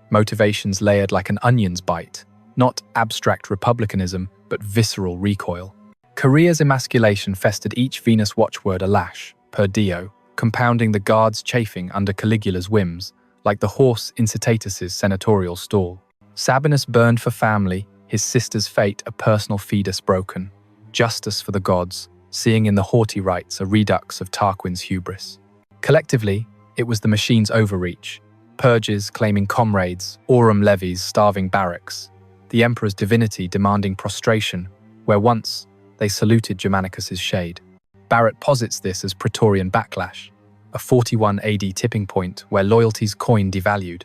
Motivations layered like an onion's bite, not abstract republicanism, but visceral recoil. Chorea's emasculation festered each Venus watchword a lash, per dio, compounding the guards' chafing under Caligula's whims, like the horse Incitatus's senatorial stall. Sabinus burned for family, his sister's fate a personal fetus broken. Justice for the gods, seeing in the haughty rites a redux of Tarquin's hubris. Collectively, it was the machine's overreach. Purges claiming comrades, aurum levies starving barracks. The emperor's divinity demanding prostration, where once they saluted Germanicus's shade. Barrett posits this as Praetorian backlash, a 41 AD tipping point where loyalty's coin devalued.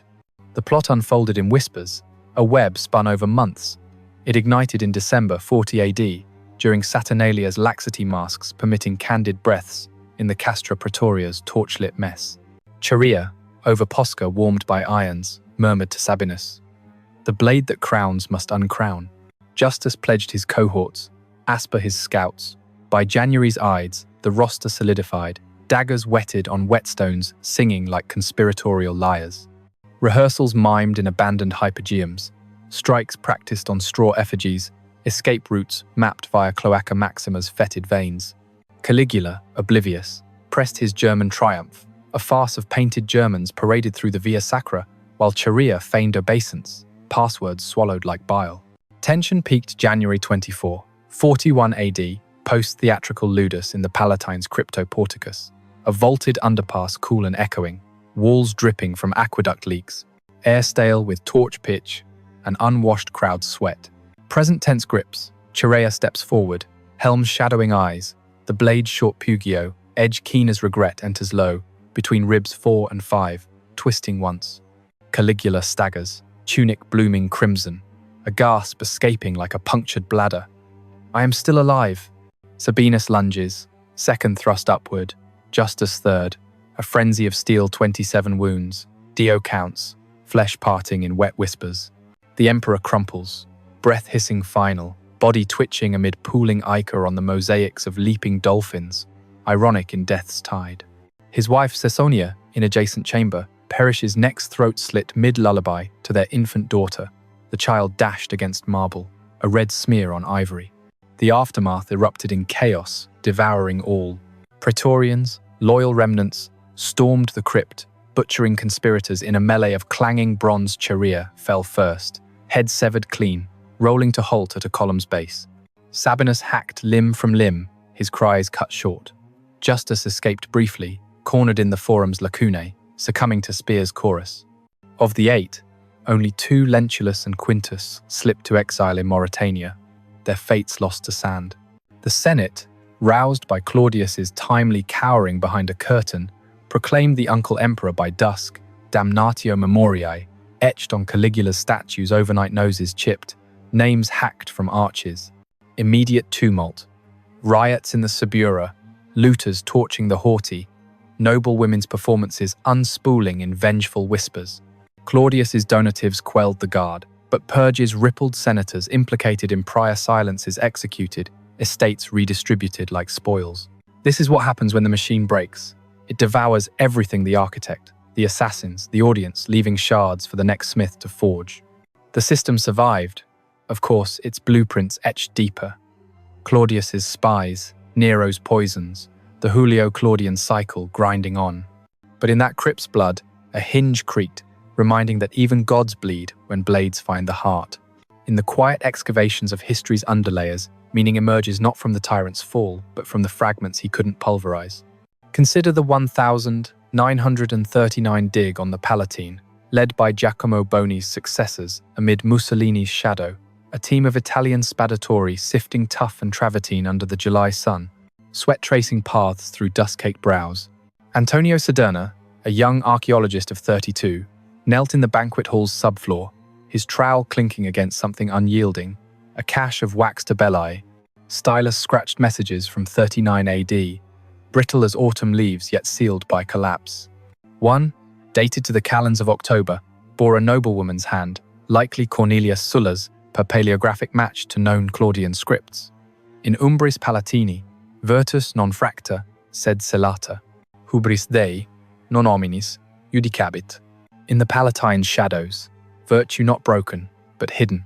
The plot unfolded in whispers, a web spun over months. It ignited in December 40 AD, during Saturnalia's laxity masks permitting candid breaths in the Castra Praetoria's torchlit mess. Chorea, over Posca warmed by irons, murmured to Sabinus, "The blade that crowns must uncrown." Justus pledged his cohorts, Asper his scouts. By January's Ides, the roster solidified, daggers whetted on whetstones singing like conspiratorial lyres. Rehearsals mimed in abandoned hypogeums, strikes practiced on straw effigies, escape routes mapped via Cloaca Maxima's fetid veins. Caligula, oblivious, pressed his German triumph, a farce of painted Germans paraded through the Via Sacra, while Chorea feigned obeisance, passwords swallowed like bile. Tension peaked January 24, 41 AD, post-theatrical ludus in the Palatine's crypto porticus, a vaulted underpass cool and echoing, walls dripping from aqueduct leaks, air stale with torch pitch, an unwashed crowd's sweat. Present tense grips, Chorea steps forward, helm shadowing eyes, the blade short pugio, edge keen as regret enters low, between ribs 4 and 5, twisting once. Caligula staggers, tunic blooming crimson, a gasp escaping like a punctured bladder. "I am still alive." Sabinus lunges, second thrust upward, Justus third, a frenzy of steel 27 wounds, Dio counts, flesh parting in wet whispers. The emperor crumples, breath hissing final, body twitching amid pooling ichor on the mosaics of leaping dolphins, ironic in death's tide. His wife Caesonia, in adjacent chamber, perishes neck's throat slit mid-lullaby to their infant daughter, the child dashed against marble, a red smear on ivory. The aftermath erupted in chaos, devouring all. Praetorians, loyal remnants, stormed the crypt, butchering conspirators in a melee of clanging bronze Chorea fell first, head severed clean, rolling to halt at a column's base. Sabinus hacked limb from limb, his cries cut short. Justus escaped briefly, cornered in the forum's lacunae, succumbing to Spear's chorus. Of the 8, only 2, Lentulus and Quintus, slipped to exile in Mauritania, their fates lost to sand. The Senate, roused by Claudius's timely cowering behind a curtain, proclaimed the uncle emperor by dusk, damnatio memoriae, etched on Caligula's statues, overnight noses chipped, names hacked from arches. Immediate tumult. Riots in the Subura, looters torching the haughty, noblewomen's performances unspooling in vengeful whispers. Claudius's donatives quelled the guard, but purges rippled senators implicated in prior silences executed, estates redistributed like spoils. This is what happens when the machine breaks. It devours everything: the architect, the assassins, the audience, leaving shards for the next smith to forge. The system survived. Of course, its blueprints etched deeper. Claudius's spies, Nero's poisons, the Julio-Claudian cycle grinding on. But in that crypt's blood, a hinge creaked, reminding that even gods bleed when blades find the heart. In the quiet excavations of history's underlayers, meaning emerges not from the tyrant's fall, but from the fragments he couldn't pulverize. Consider the 1939 dig on the Palatine, led by Giacomo Boni's successors amid Mussolini's shadow, a team of Italian spadatori sifting tuff and travertine under the July sun, sweat tracing paths through dust-caked brows. Antonio Saderna, a young archaeologist of 32, knelt in the banquet hall's subfloor, his trowel clinking against something unyielding, a cache of wax tabellae, stylus-scratched messages from 39 AD, brittle as autumn leaves yet sealed by collapse. One, dated to the calends of October, bore a noblewoman's hand, likely Cornelia Sulla's, per paleographic match to known Claudian scripts. In umbris Palatini, virtus non fracta, sed celata, hubris Dei, non hominis, judicabit. In the Palatine's shadows, virtue not broken, but hidden.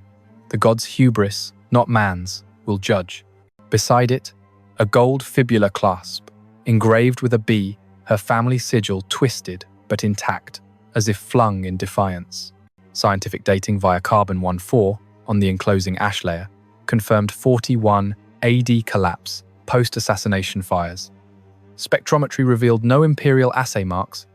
The gods' hubris, not man's, will judge. Beside it, a gold fibula clasp, engraved with a bee, her family sigil twisted but intact, as if flung in defiance. Scientific dating via carbon-14 on the enclosing ash layer confirmed 41 AD collapse post-assassination fires. Spectrometry revealed no imperial assay marks,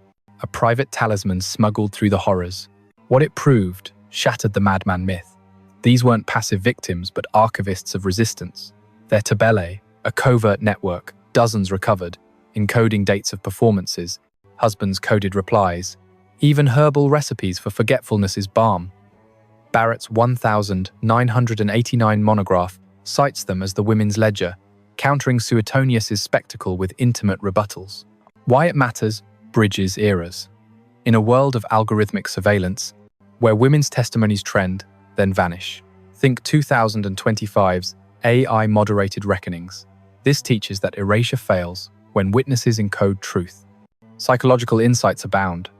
a private talisman smuggled through the horrors. What it proved shattered the madman myth. These weren't passive victims, but archivists of resistance. Their tabelle, a covert network, dozens recovered, encoding dates of performances, husbands coded replies, even herbal recipes for forgetfulness's balm. Barrett's 1989 monograph cites them as the women's ledger, countering Suetonius's spectacle with intimate rebuttals. Why it matters bridges eras. In a world of algorithmic surveillance, where women's testimonies trend, then vanish. Think 2025's AI-moderated reckonings. This teaches that erasure fails when witnesses encode truth. Psychological insights abound.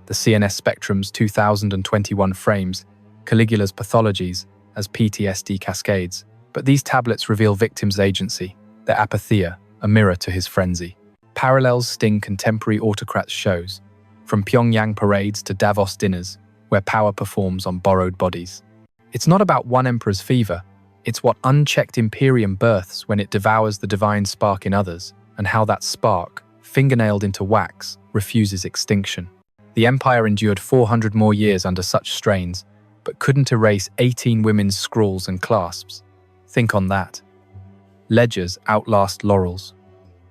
The CNS Spectrum's 2021 frames Caligula's pathologies as PTSD cascades, but these tablets reveal victims' agency, their apatheia, a mirror to his frenzy. Parallels sting contemporary autocrats' shows, from Pyongyang parades to Davos dinners, where power performs on borrowed bodies. It's not about one emperor's fever, it's what unchecked imperium births when it devours the divine spark in others, and how that spark, fingernailed into wax, refuses extinction. The empire endured 400 more years under such strains, but couldn't erase 18 women's scrawls and clasps. Think on that. Ledgers outlast laurels.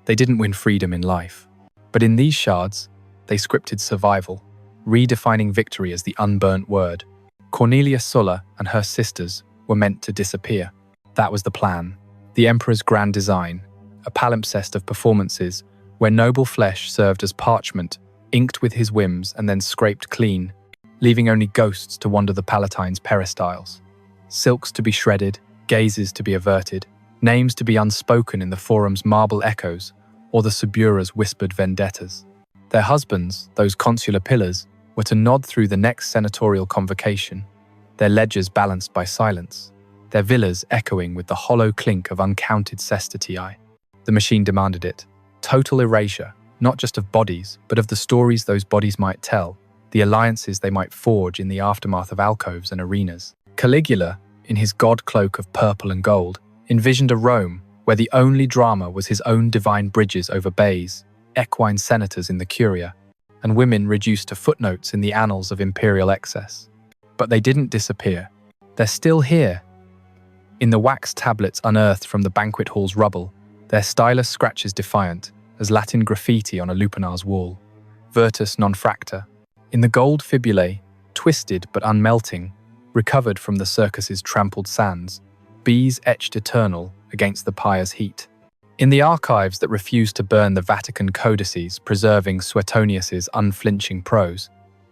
They didn't win freedom in life. But in these shards, they scripted survival, redefining victory as the unburnt word. Cornelia Sulla and her sisters were meant to disappear. That was the plan. The emperor's grand design, a palimpsest of performances where noble flesh served as parchment, inked with his whims and then scraped clean, leaving only ghosts to wander the Palatine's peristyles. Silks to be shredded, gazes to be averted, names to be unspoken in the forum's marble echoes or the Subura's whispered vendettas. Their husbands, those consular pillars, were to nod through the next senatorial convocation, their ledgers balanced by silence, their villas echoing with the hollow clink of uncounted sestatiae. The machine demanded it. Total erasure, not just of bodies, but of the stories those bodies might tell, the alliances they might forge in the aftermath of alcoves and arenas. Caligula, in his god cloak of purple and gold, envisioned a Rome where the only drama was his own divine bridges over bays, equine senators in the Curia, and women reduced to footnotes in the annals of imperial excess. But they didn't disappear. They're still here. In the wax tablets unearthed from the banquet hall's rubble, their stylus scratches defiant as Latin graffiti on a lupanar's wall. Virtus non fracta. In the gold fibulae, twisted but unmelting, recovered from the circus's trampled sands, bees etched eternal against the pyre's heat. In the archives that refused to burn the Vatican codices preserving Suetonius's unflinching prose,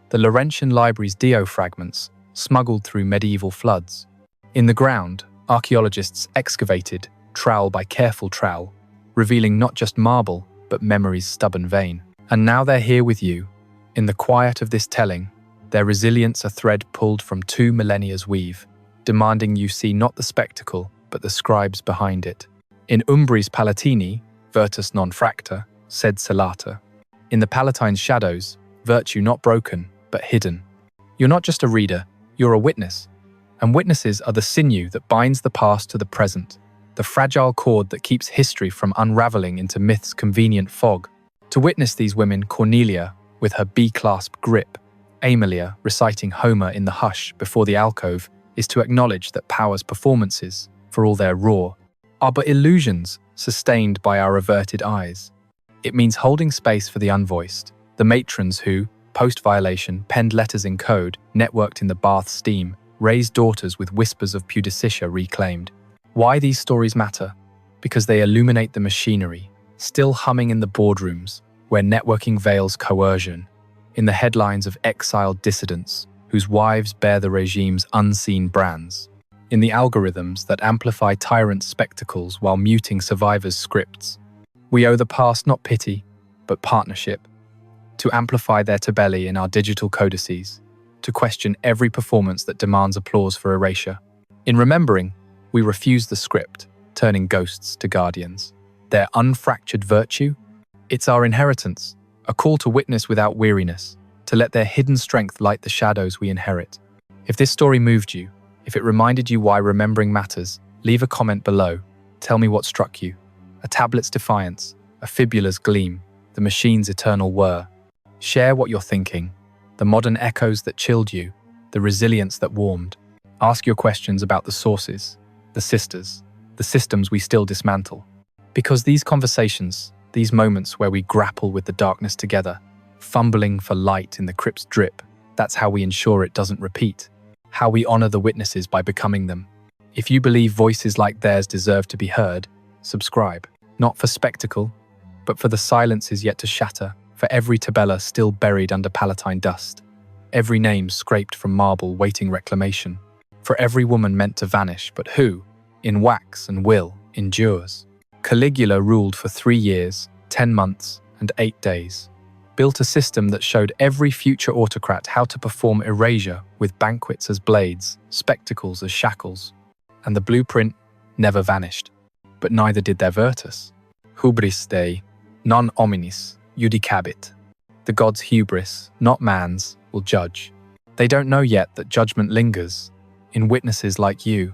the Laurentian Library's Dio fragments smuggled through medieval floods. In the ground, archaeologists excavated, trowel by careful trowel, revealing not just marble, but memory's stubborn vein. And now they're here with you. In the quiet of this telling, their resilience a thread pulled from 2 millennia's weave, demanding you see not the spectacle, but the scribes behind it. In Umbri's Palatini, virtus non fracta, said celata. In the Palatine's shadows, virtue not broken, but hidden. You're not just a reader, you're a witness. And witnesses are the sinew that binds the past to the present, the fragile cord that keeps history from unraveling into myth's convenient fog. To witness these women, Cornelia, with her B-clasp grip, Aemilia reciting Homer in the hush before the alcove, is to acknowledge that power's performances, for all their raw, are but illusions sustained by our averted eyes. It means holding space for the unvoiced, the matrons who, post-violation, penned letters in code, networked in the bath steam, raised daughters with whispers of pudicitia reclaimed. Why these stories matter? Because they illuminate the machinery, still humming in the boardrooms, where networking veils coercion, in the headlines of exiled dissidents, whose wives bear the regime's unseen brands, in the algorithms that amplify tyrant spectacles while muting survivors' scripts. We owe the past not pity, but partnership, to amplify their tabelle in our digital codices, to question every performance that demands applause for erasure. In remembering, we refuse the script, turning ghosts to guardians. Their unfractured virtue? It's our inheritance, a call to witness without weariness, to let their hidden strength light the shadows we inherit. If this story moved you, if it reminded you why remembering matters, leave a comment below. Tell me what struck you. A tablet's defiance, a fibula's gleam, the machine's eternal whir. Share what you're thinking. The modern echoes that chilled you, the resilience that warmed. Ask your questions about the sources, the sisters, the systems we still dismantle. Because these conversations, these moments where we grapple with the darkness together, fumbling for light in the crypt's drip, that's how we ensure it doesn't repeat. How we honor the witnesses by becoming them. If you believe voices like theirs deserve to be heard, subscribe. Not for spectacle, but for the silences yet to shatter, for every tabella still buried under Palatine dust, every name scraped from marble waiting reclamation, for every woman meant to vanish, but who, in wax and will, endures. Caligula ruled for 3 years, 10 months, and 8 days. Built a system that showed every future autocrat how to perform erasure with banquets as blades, spectacles as shackles. And the blueprint never vanished. But neither did their virtus. Hubris Dei, non hominis, judicabit. The gods' hubris, not man's, will judge. They don't know yet that judgment lingers in witnesses like you,